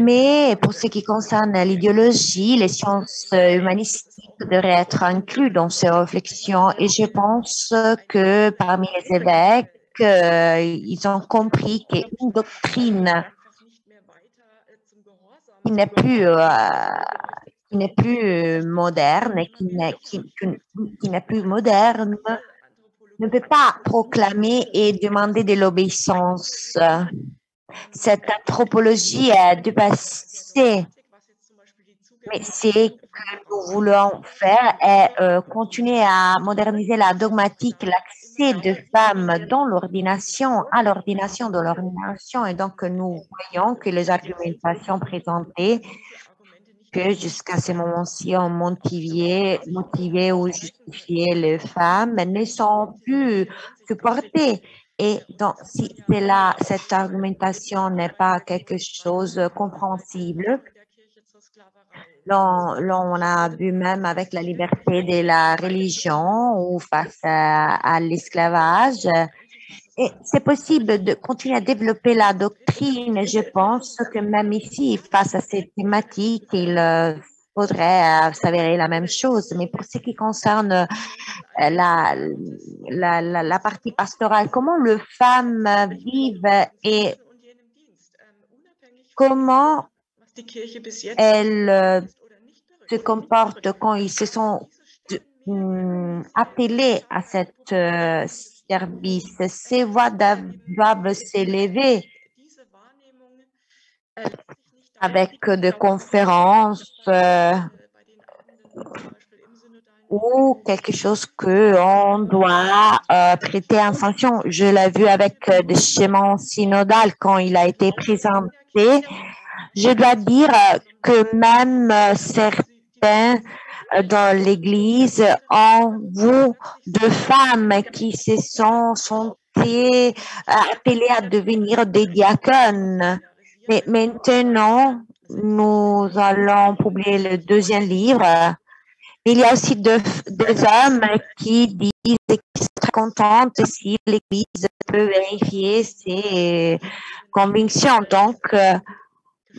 Mais pour ce qui concerne l'idéologie, les sciences humanistiques devraient être incluses dans ces réflexions et je pense que parmi les évêques, ils ont compris qu'une doctrine qui n'est plus moderne et qui n'est plus moderne ne peut pas proclamer et demander de l'obéissance. Cette anthropologie est dépassée. Mais ce que nous voulons faire est continuer à moderniser la dogmatique, l'accès de femmes dans l'ordination, à l'ordination de l'ordination. Et donc, nous voyons que les argumentations présentées, que jusqu'à ce moment-ci ont motivé ou justifié les femmes, ne sont plus supportées. Et donc, si cette argumentation n'est pas quelque chose de compréhensible, on a vu même avec la liberté de la religion ou face à l'esclavage. Et c'est possible de continuer à développer la doctrine. Je pense que même ici, face à ces thématiques, il faudrait s'avérer la même chose. Mais pour ce qui concerne la partie pastorale, comment les femmes vivent et comment elles se comportent quand ils se sont appelés à cette service. Ces voix doivent s'élever avec des conférences ou quelque chose qu'on doit prêter attention. Je l'ai vu avec des schémas synodales quand il a été présenté. Je dois dire que même certains dans l'Église ont vu de femmes qui se sont appelées à devenir des diacones. Mais maintenant, nous allons publier le deuxième livre. Il y a aussi des hommes qui disent qu'ils sont très contents si l'Église peut vérifier ses convictions. Donc,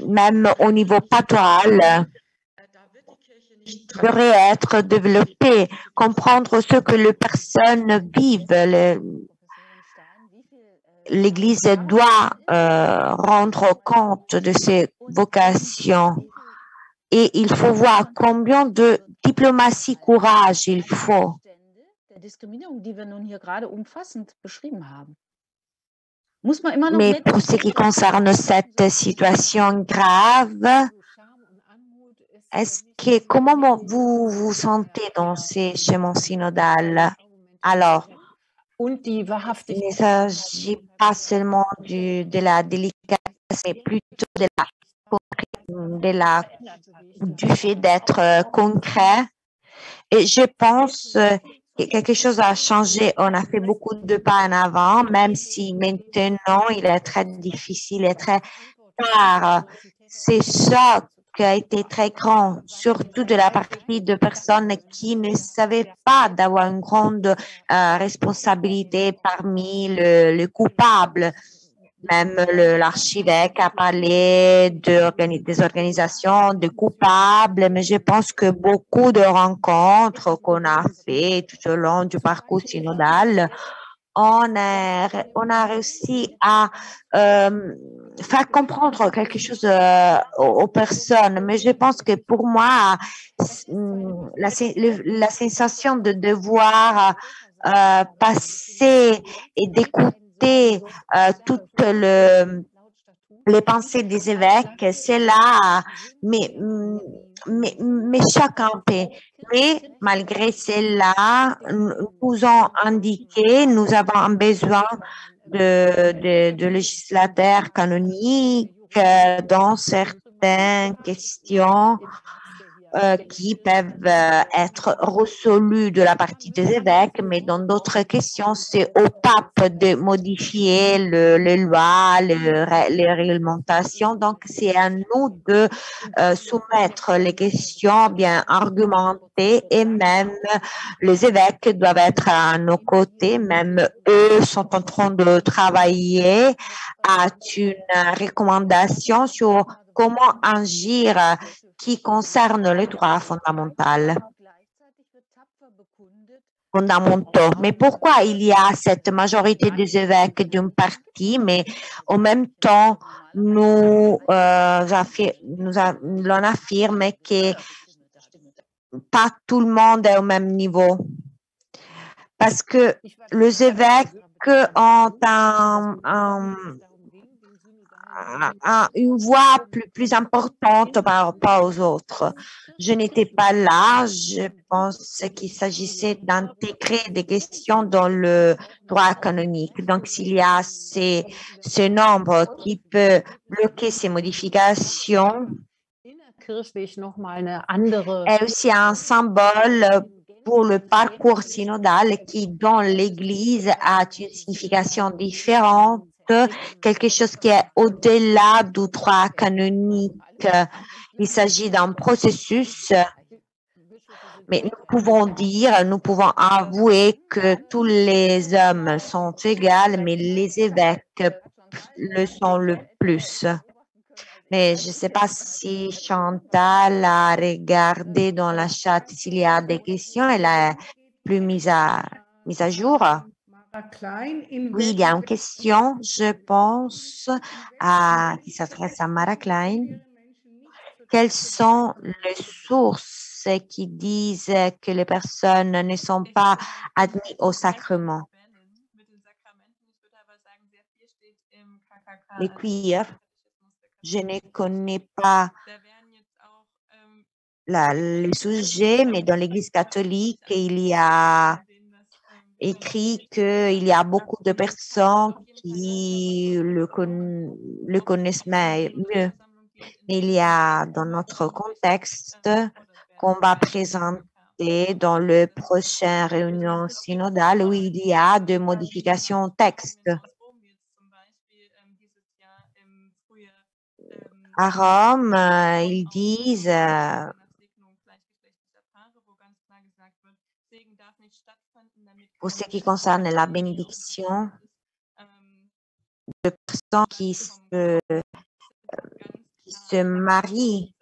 même au niveau pastoral, devrait être développé, comprendre ce que les personnes vivent. L'Église doit rendre compte de ses vocations et il faut voir combien de diplomatie, courage il faut. Mais pour ce qui concerne cette situation grave, comment vous vous sentez dans ces schémas synodales? Alors, il ne s'agit pas seulement de la délicatesse, mais plutôt du fait d'être concret. Et je pense que quelque chose a changé. On a fait beaucoup de pas en avant, même si maintenant il est très difficile et très tard. C'est ça qui a été très grand, surtout de la partie de personnes qui ne savaient pas d'avoir une grande responsabilité parmi les coupables. Même l'archevêque a parlé des organisations de coupables, mais je pense que beaucoup de rencontres qu'on a fait tout au long du parcours synodal, on a réussi à faire comprendre quelque chose aux personnes. Mais je pense que pour moi, la sensation de devoir passer et d'écouter toutes les pensées des évêques, c'est là, mais choque un peu. Mais malgré cela, nous ont indiqué, nous avons besoin de législateurs canoniques dans certaines questions qui peuvent être résolues de la partie des évêques, mais dans d'autres questions, c'est au pape de modifier les lois, les réglementations. Donc, c'est à nous de soumettre les questions bien argumentées et même les évêques doivent être à nos côtés. Même eux sont en train de travailler à une recommandation sur comment agir qui concerne les droits fondamentaux. Mais pourquoi il y a cette majorité des évêques d'un parti, mais en même temps, l'on affirme que pas tout le monde est au même niveau? Parce que les évêques ont une voix plus importante par rapport aux autres. Je n'étais pas là. Je pense qu'il s'agissait d'intégrer des questions dans le droit canonique. Donc, s'il y a ce nombre qui peut bloquer ces modifications, est aussi un symbole pour le parcours synodal qui, dans l'Église, a une signification différente, quelque chose qui est au-delà du droit canonique. Il s'agit d'un processus, mais nous pouvons avouer que tous les hommes sont égaux, mais les évêques le sont le plus. Mais je ne sais pas si Chantal a regardé dans la chat s'il y a des questions. Elle est plus mise à jour. Oui, il y a une question, je pense, qui s'adresse à Mara Klein. Quelles sont les sources qui disent que les personnes ne sont pas admises au sacrement? Les queers. Je ne connais pas le sujet, mais dans l'Église catholique, il y a écrit qu'il y a beaucoup de personnes qui le connaissent mieux. Mais il y a dans notre contexte qu'on va présenter dans le prochain réunion synodale où il y a de modifications au texte. À Rome, ils disent pour ce qui concerne la bénédiction, de personnes qui se marient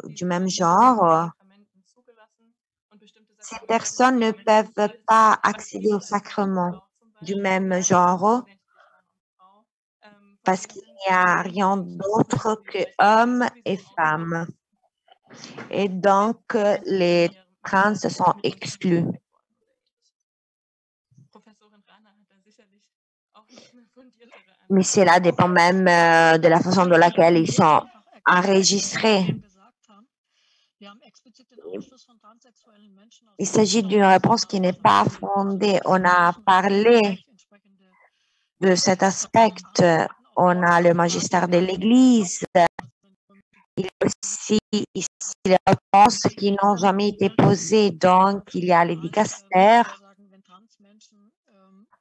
du même genre, ces personnes ne peuvent pas accéder au sacrement du même genre parce qu'il n'y a rien d'autre que hommes et femmes. Et donc, les trans sont exclus. Mais cela dépend même de la façon dont laquelle ils sont enregistrés. Il s'agit d'une réponse qui n'est pas fondée. On a parlé de cet aspect. On a le magistère de l'Église. Il y a aussi ici les réponses qui n'ont jamais été posées. Donc, il y a les dicastères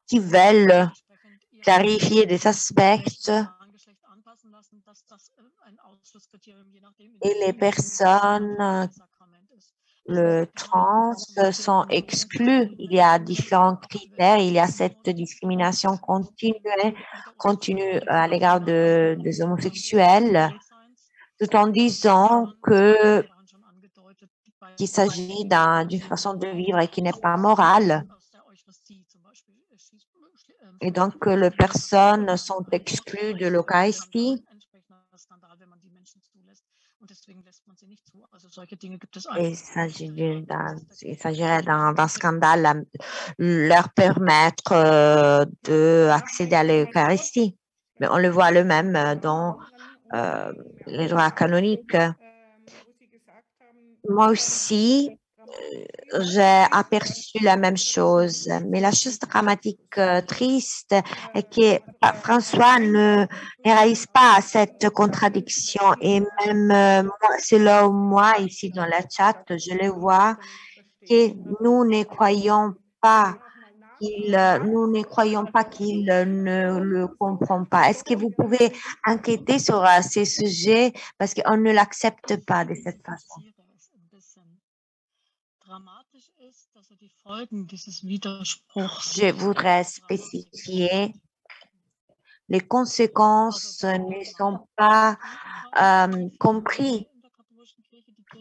qui veulent clarifier des aspects et les personnes le trans sont exclus. Il y a différents critères. Il y a cette discrimination continue à l'égard des homosexuels, tout en disant qu'il s'agit d'une façon de vivre qui n'est pas morale. Et donc, les personnes sont exclues de l'Eucharistie. Et il s'agirait d'un scandale leur permettre d'accéder à l'Eucharistie. Mais on le voit le même dans les droits canoniques. Moi aussi, j'ai aperçu la même chose. Mais la chose dramatique, triste, est que François ne réalise pas cette contradiction. Et même selon moi, ici dans la chat, je le vois, que nous ne croyons pas qu'il ne le comprend pas. Est-ce que vous pouvez enquêter sur ces sujets parce qu'on ne l'accepte pas de cette façon? Je voudrais spécifier les conséquences ne sont pas comprises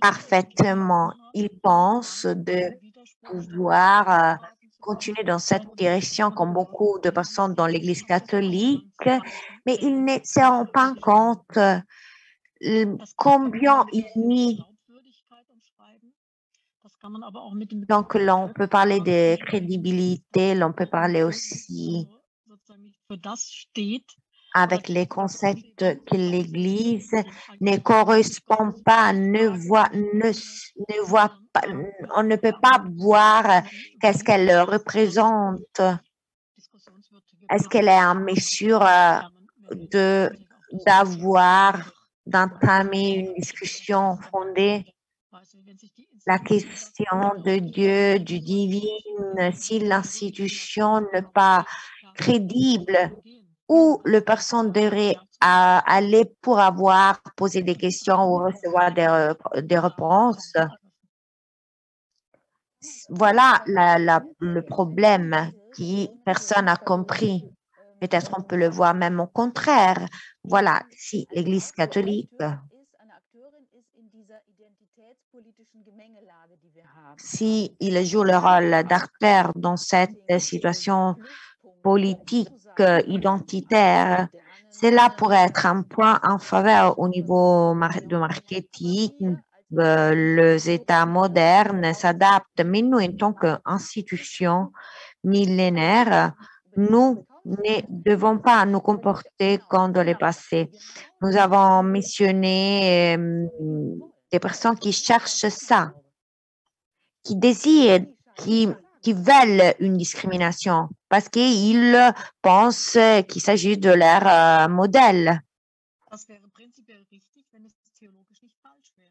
parfaitement. Ils pensent de pouvoir continuer dans cette direction comme beaucoup de personnes dans l'Église catholique, mais ils ne se rendent pas compte combien ils nient. Donc, l'on peut parler de crédibilité, l'on peut parler aussi avec les concepts que l'Église ne correspond pas, ne voit pas, on ne peut pas voir qu'est-ce qu'elle représente. Est-ce qu'elle est en mesure d'entamer une discussion fondée? La question de Dieu, du divin, si l'institution n'est pas crédible, où le personne devrait aller pour avoir posé des questions ou recevoir des réponses. Voilà le problème que personne n'a compris. Peut-être on peut le voir même au contraire. Voilà, si l'Église catholique, si il joue le rôle d'acteur dans cette situation politique identitaire, cela pourrait être un point en faveur au niveau de marketing. Les États modernes s'adaptent, mais nous, en tant qu'institution millénaire, nous ne devons pas nous comporter comme dans le passé. Nous avons mentionné des personnes qui cherchent ça, qui désirent, qui veulent une discrimination parce qu'ils pensent qu'il s'agit de leur modèle. Das wäre prinzipiell richtig, wenn es theologisch nicht falsch wäre.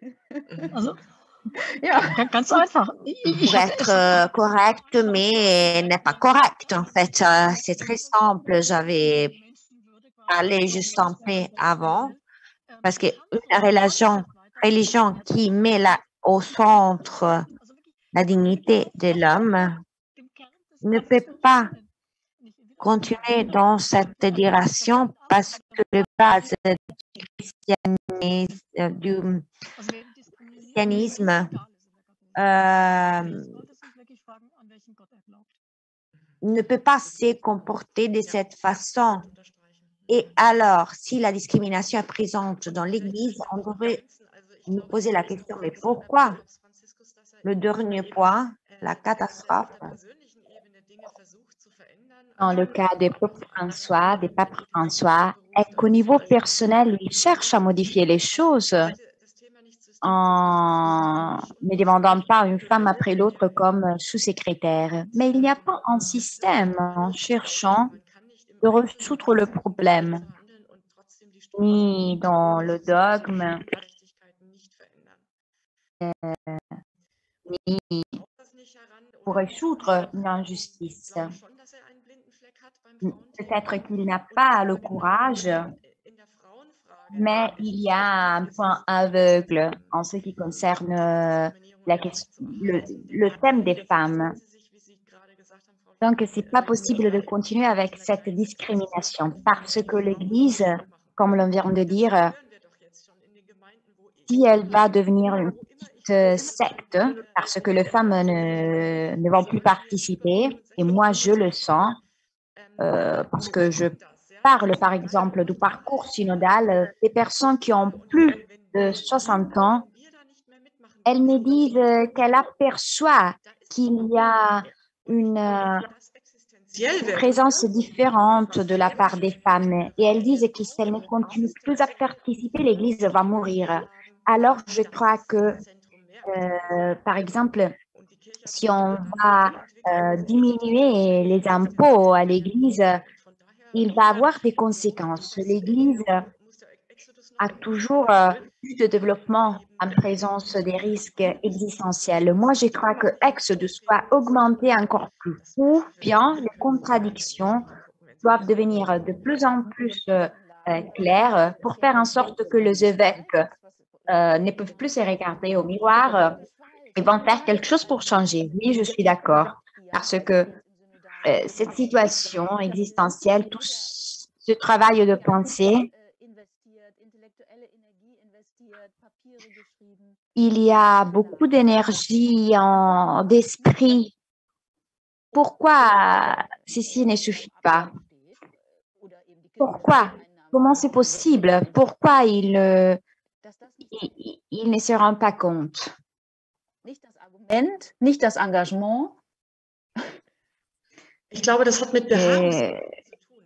Mhm. Also, ja, ganz einfach. Pour être correct, mais n'est pas correct en fait. C'est très simple. J'avais parlé juste un peu avant parce qu'une religion qui met au centre la dignité de l'homme ne peut pas continuer dans cette direction parce que les bases du christianisme ne peut pas se comporter de cette façon. Et alors, si la discrimination est présente dans l'Église, on devrait nous poser la question, mais pourquoi? Le dernier point, la catastrophe. Dans le cas des papes François, est qu'au niveau personnel, il cherche à modifier les choses en ne demandant pas une femme après l'autre comme sous-secrétaire. Mais il n'y a pas un système en cherchant de résoudre le problème, ni dans le dogme, ni pour résoudre une injustice. Peut-être qu'il n'a pas le courage, mais il y a un point aveugle en ce qui concerne le thème des femmes. Donc, ce n'est pas possible de continuer avec cette discrimination parce que l'Église, comme l'on vient de dire, si elle va devenir une petite secte parce que les femmes ne vont plus participer, et moi je le sens, parce que je parle par exemple du parcours synodal des personnes qui ont plus de 60 ans, elles me disent qu'elles aperçoivent qu'il y a une présence différente de la part des femmes et elles disent que si elles ne continuent plus à participer, l'Église va mourir. Alors, je crois que, par exemple, si on va diminuer les impôts à l'Église, il va avoir des conséquences. L'Église a toujours plus de développement en présence des risques existentiels. Moi, je crois que Exodus doit augmenter encore plus, ou bien les contradictions doivent devenir de plus en plus claires pour faire en sorte que les évêques ne peuvent plus se regarder au miroir et vont faire quelque chose pour changer. Oui, je suis d'accord, parce que cette situation existentielle, tout ce travail de pensée, il y a beaucoup d'énergie, d'esprit. Pourquoi ceci ne suffit pas? Pourquoi? Comment c'est possible? Pourquoi il ne se rend pas compte? Nicht das Engagement. Ich glaube, das hat mit Beharrungskraft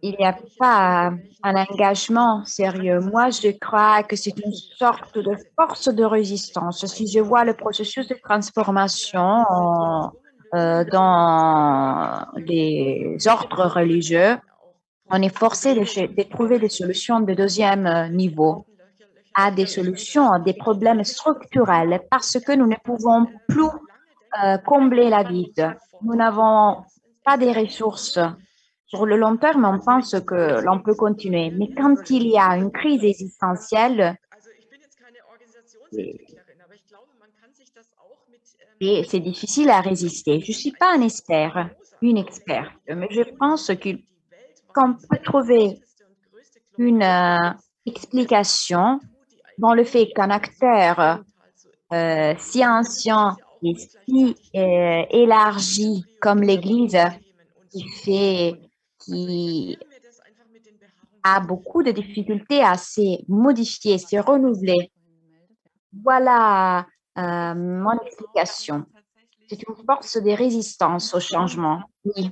Il n'y a pas un engagement sérieux. Moi, je crois que c'est une sorte de force de résistance. Si je vois le processus de transformation dans les ordres religieux, on est forcé de trouver des solutions de deuxième niveau à des solutions à des problèmes structurels parce que nous ne pouvons plus combler la vide. Nous n'avons pas des ressources. Sur le long terme, on pense que l'on peut continuer. Mais quand il y a une crise existentielle, et c'est difficile à résister. Je ne suis pas un expert, une experte, mais je pense qu'on peut trouver une explication dans le fait qu'un acteur si ancien et si élargi comme l'Église, qui a beaucoup de difficultés à se modifier, se renouveler. Voilà mon explication. C'est une force de résistance au changement. Oui.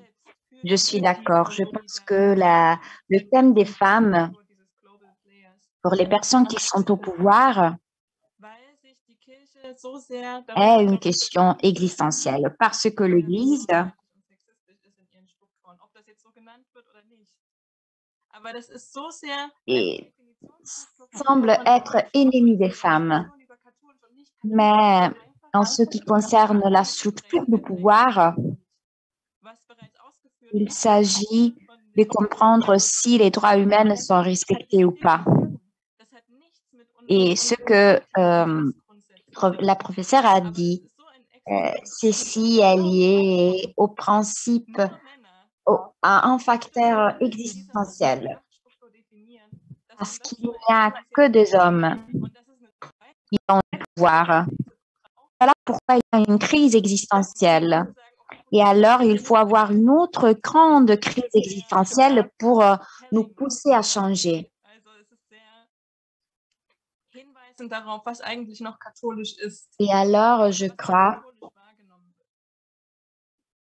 Je suis d'accord. Je pense que le thème des femmes, pour les personnes qui sont au pouvoir, est une question existentielle parce que l'Église semble être ennemie des femmes. Mais en ce qui concerne la structure du pouvoir, il s'agit de comprendre si les droits humains sont respectés ou pas. Et ce que la professeure a dit, ceci est lié au principe, à un facteur existentiel. Parce qu'il n'y a que des hommes qui ont le pouvoir. Voilà pourquoi il y a une crise existentielle. Et alors, il faut avoir une autre grande crise existentielle pour nous pousser à changer. Et alors, je crois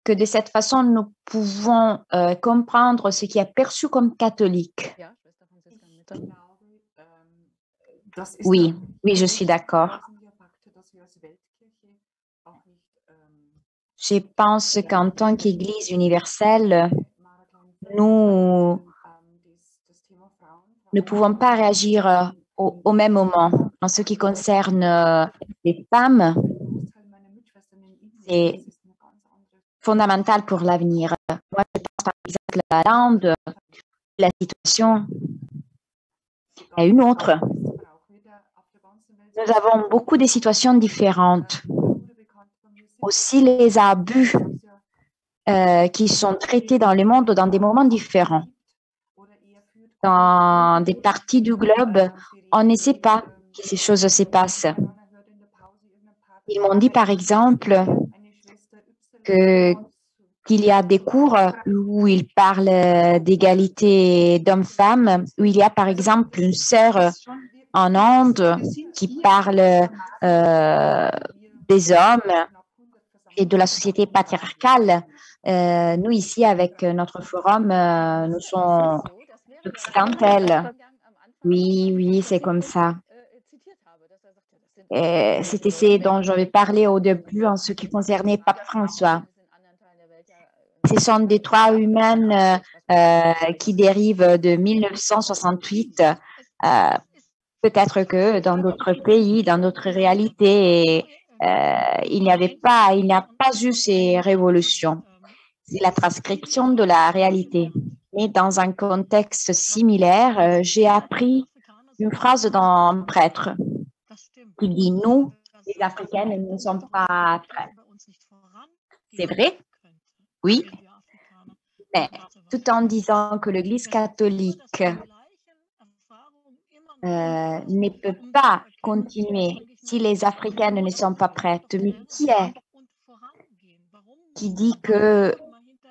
que de cette façon, nous pouvons comprendre ce qui est perçu comme catholique. Oui, oui, je suis d'accord. Je pense qu'en tant qu'Église universelle, nous ne pouvons pas réagir au même moment. En ce qui concerne les femmes, c'est fondamental pour l'avenir. Moi, je pense par exemple à l'Inde, la situation est une autre. Nous avons beaucoup de situations différentes. Aussi les abus qui sont traités dans le monde dans des moments différents. Dans des parties du globe, on ne sait pas que ces choses se passent. Ils m'ont dit par exemple qu'il y a des cours où ils parlent d'égalité d'hommes-femmes, où il y a par exemple une sœur en Inde qui parle des hommes et de la société patriarcale. Nous, ici, avec notre forum, nous sommes occidentales. Oui, oui, c'est comme ça. C'était ce dont j'avais parlé au début en ce qui concernait Pape François. Ce sont des droits humains qui dérivent de 1968. Peut-être que dans d'autres pays, dans d'autres réalités, il n'y a pas eu ces révolutions. C'est la transcription de la réalité. Mais dans un contexte similaire, j'ai appris une phrase d'un prêtre qui dit « Nous, les Africaines, ne sommes pas prêtes ». C'est vrai? Oui. Mais tout en disant que l'Église catholique ne peut pas continuer si les Africaines ne sont pas prêtes. Mais qui est qui dit que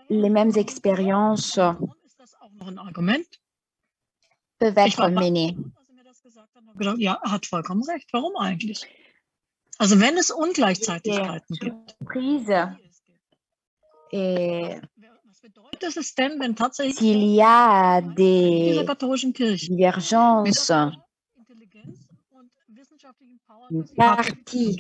les mêmes expériences peuvent être menées? Ja, er hat vollkommen recht. Warum eigentlich? Also wenn es Ungleichzeitigkeiten gibt. Et Was ist es denn, wenn tatsächlich s'il y a dieser des katholischen Kirche divergences, Intelligenz und wissenschaftlichen Power une partie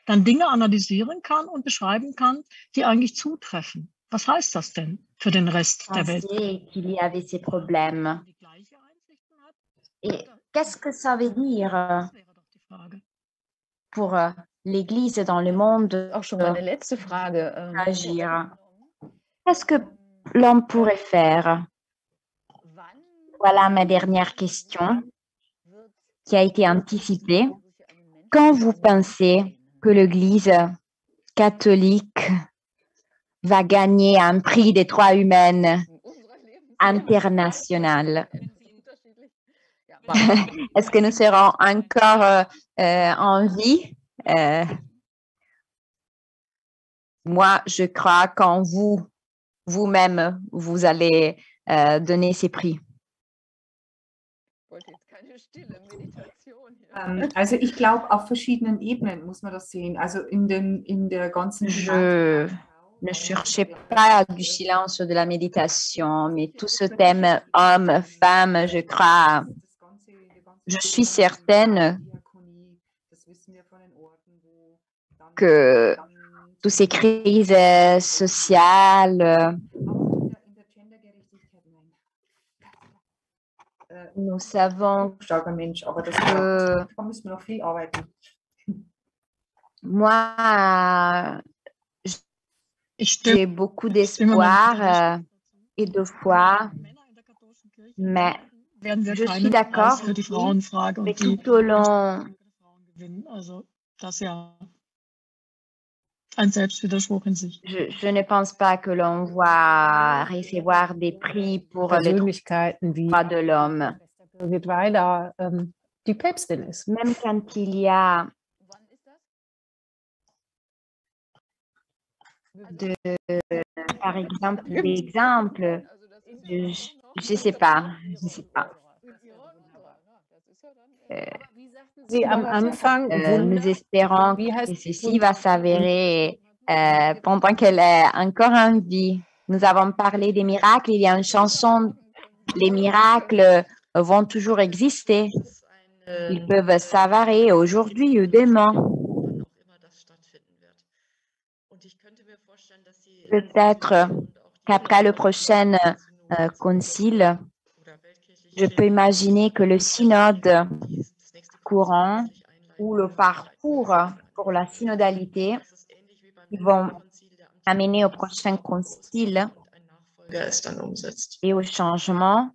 dann Dinge analysieren kann und beschreiben kann, die eigentlich zutreffen. Was heißt das denn für den Rest der Welt? pensait qu'il y avait ces problèmes. Die gleiche Einsichten hat? Et qu'est-ce que ça veut dire Das wäre doch die Frage. pour l'Église dans le monde Auch schon meine letzte Frage. agir? Qu'est-ce que l'on pourrait faire? Voilà ma dernière question qui a été anticipée. Quand vous pensez que l'Église catholique va gagner un prix des droits humains international? Est-ce que nous serons encore en vie? Moi, je crois qu'en vous-même, vous allez donner ces prix. Also ich glaube, auf verschiedenen Ebenen muss man das sehen. Also in der ganzen Je Ne cherchez pas du silence ou de la méditation, mais tout ce thème homme, femme, je crois, je suis certaine que toutes ces crises sociales, nous savons que moi, j'ai beaucoup d'espoir et de foi, mais je suis d'accord que tout au long je ne pense pas que l'on va recevoir des prix pour les Persönlichkeiten wie droits de l'homme. Birgit Weiler die Päpstin ist. Même quand il y a par exemple, des exemples, je sais pas. Sie am Anfang Nous espérons que ceci va s'avérer pendant qu'elle est encore en vie. Nous avons parlé des miracles. Il y a une chanson, les miracles vont toujours exister. Ils peuvent s'avérer aujourd'hui ou demain. Peut-être qu'après le prochain concile, je peux imaginer que le synode courant ou le parcours pour la synodalité qui vont amener au prochain concile et au changement.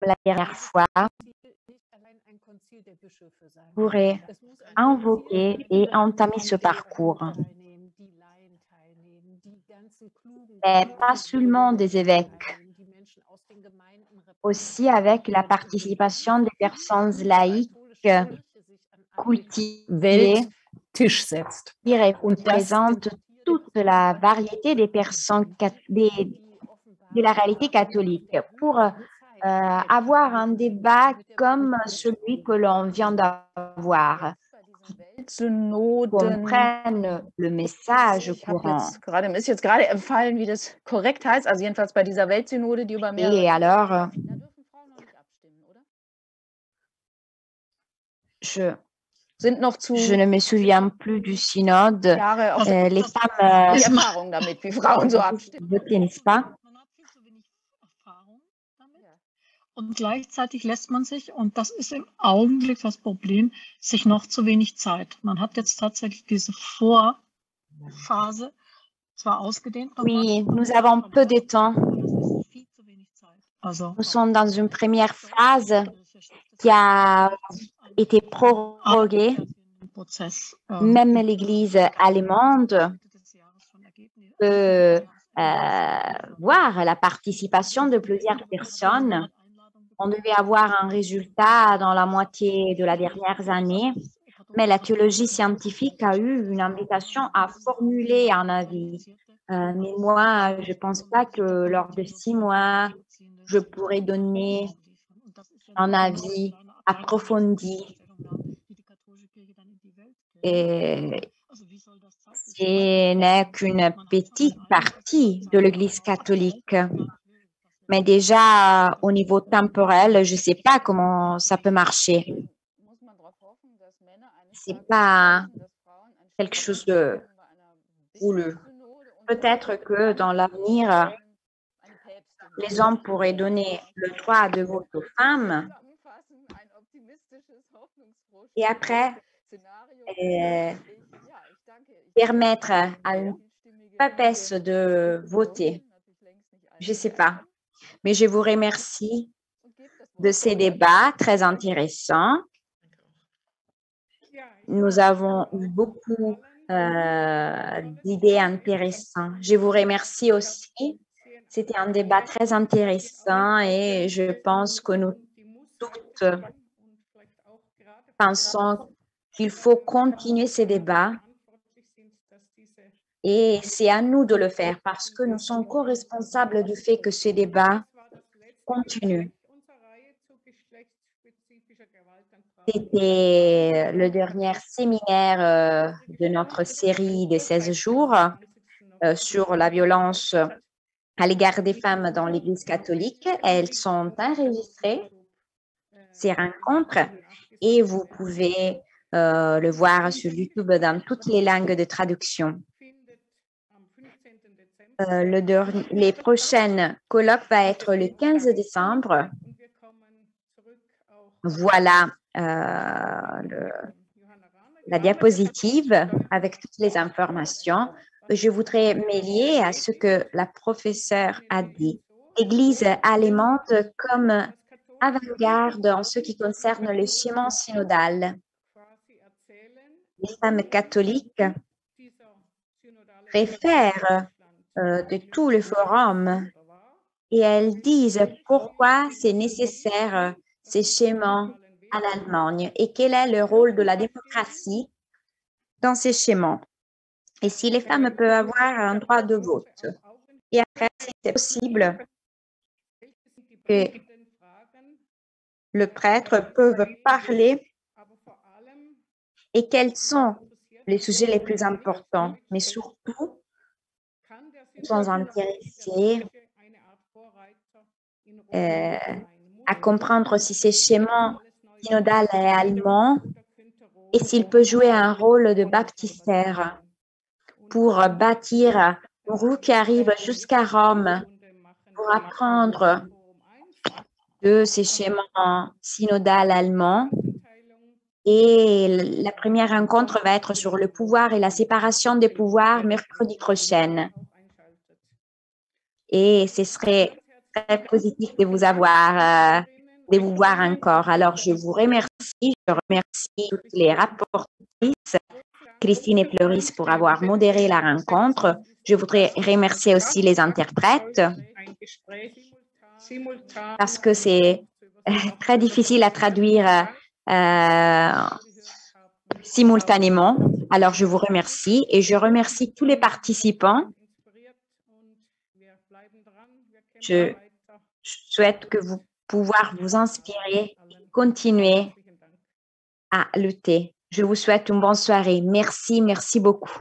La dernière fois, pourrait invoquer et entamer ce parcours. Mais pas seulement des évêques, aussi avec la participation des personnes laïques cultivées qui représentent toute la variété des personnes de la réalité catholique pour avoir un débat comme celui que l'on vient d'avoir. Comprennent le message courant. Mir ist jetzt gerade empfallen, wie das korrekt heißt, also jedenfalls bei dieser Weltsynode, die über mehrere Et alors, da dürfen Frauen noch nicht abstimmen, oder? Je ne me souviens plus du synode. Les femmes Erfahrung damit, wie Frauen so abstimmen. votaient, n'est-ce pas? Und gleichzeitig lässt man sich, und das ist im Augenblick das Problem, sich noch zu wenig Zeit. Man hat jetzt tatsächlich diese Vorphase zwar ausgedehnt. Oui, nous avons peu de temps. Nous sommes dans une première phase qui a été proroguée. Même l'Église allemande peut voir la participation de plusieurs personnes. On devait avoir un résultat dans la moitié de la dernière année, mais la théologie scientifique a eu une invitation à formuler un avis. Mais moi, je ne pense pas que lors de 6 mois, je pourrais donner un avis approfondi. Et ce n'est qu'une petite partie de l'Église catholique. Mais déjà, au niveau temporel, je ne sais pas comment ça peut marcher. Ce n'est pas quelque chose de houleux. Peut-être que dans l'avenir, les hommes pourraient donner le droit de vote aux femmes et après permettre à une papesse de voter. Je ne sais pas. Mais je vous remercie de ces débats très intéressants. Nous avons eu beaucoup d'idées intéressantes. Je vous remercie aussi. C'était un débat très intéressant et je pense que nous toutes pensons qu'il faut continuer ces débats et c'est à nous de le faire parce que nous sommes co-responsables du fait que ce débat continue. C'était le dernier séminaire de notre série de 16 jours sur la violence à l'égard des femmes dans l'Église catholique. Elles sont enregistrées, ces rencontres, et vous pouvez le voir sur YouTube dans toutes les langues de traduction. Les prochaines colloques va être le 15 décembre. Voilà la diapositive avec toutes les informations. Je voudrais m'allier à ce que la professeure a dit. L'Église allemande comme avant-garde en ce qui concerne le schéma synodal. Les femmes catholiques réfèrent de tout le forum et elles disent pourquoi c'est nécessaire ces schémas en Allemagne et quel est le rôle de la démocratie dans ces schémas. Et si les femmes peuvent avoir un droit de vote. Et après, si c'est possible que le prêtre peut parler et quels sont les sujets les plus importants. Mais surtout, nous sommes intéressés à comprendre si ces schémas synodal est allemand et s'il peut jouer un rôle de baptistère pour bâtir une roue qui arrive jusqu'à Rome pour apprendre de ces schémas synodal allemands. Et la première rencontre va être sur le pouvoir et la séparation des pouvoirs mercredi prochain. Et ce serait très positif de vous avoir, de vous voir encore. Alors, je vous remercie. Je remercie toutes les rapportrices, Christine et Floris, pour avoir modéré la rencontre. Je voudrais remercier aussi les interprètes parce que c'est très difficile à traduire simultanément. Alors, je vous remercie et je remercie tous les participants. Je souhaite que vous pouvoir vous inspirer et continuer à lutter. Je vous souhaite une bonne soirée. Merci, merci beaucoup.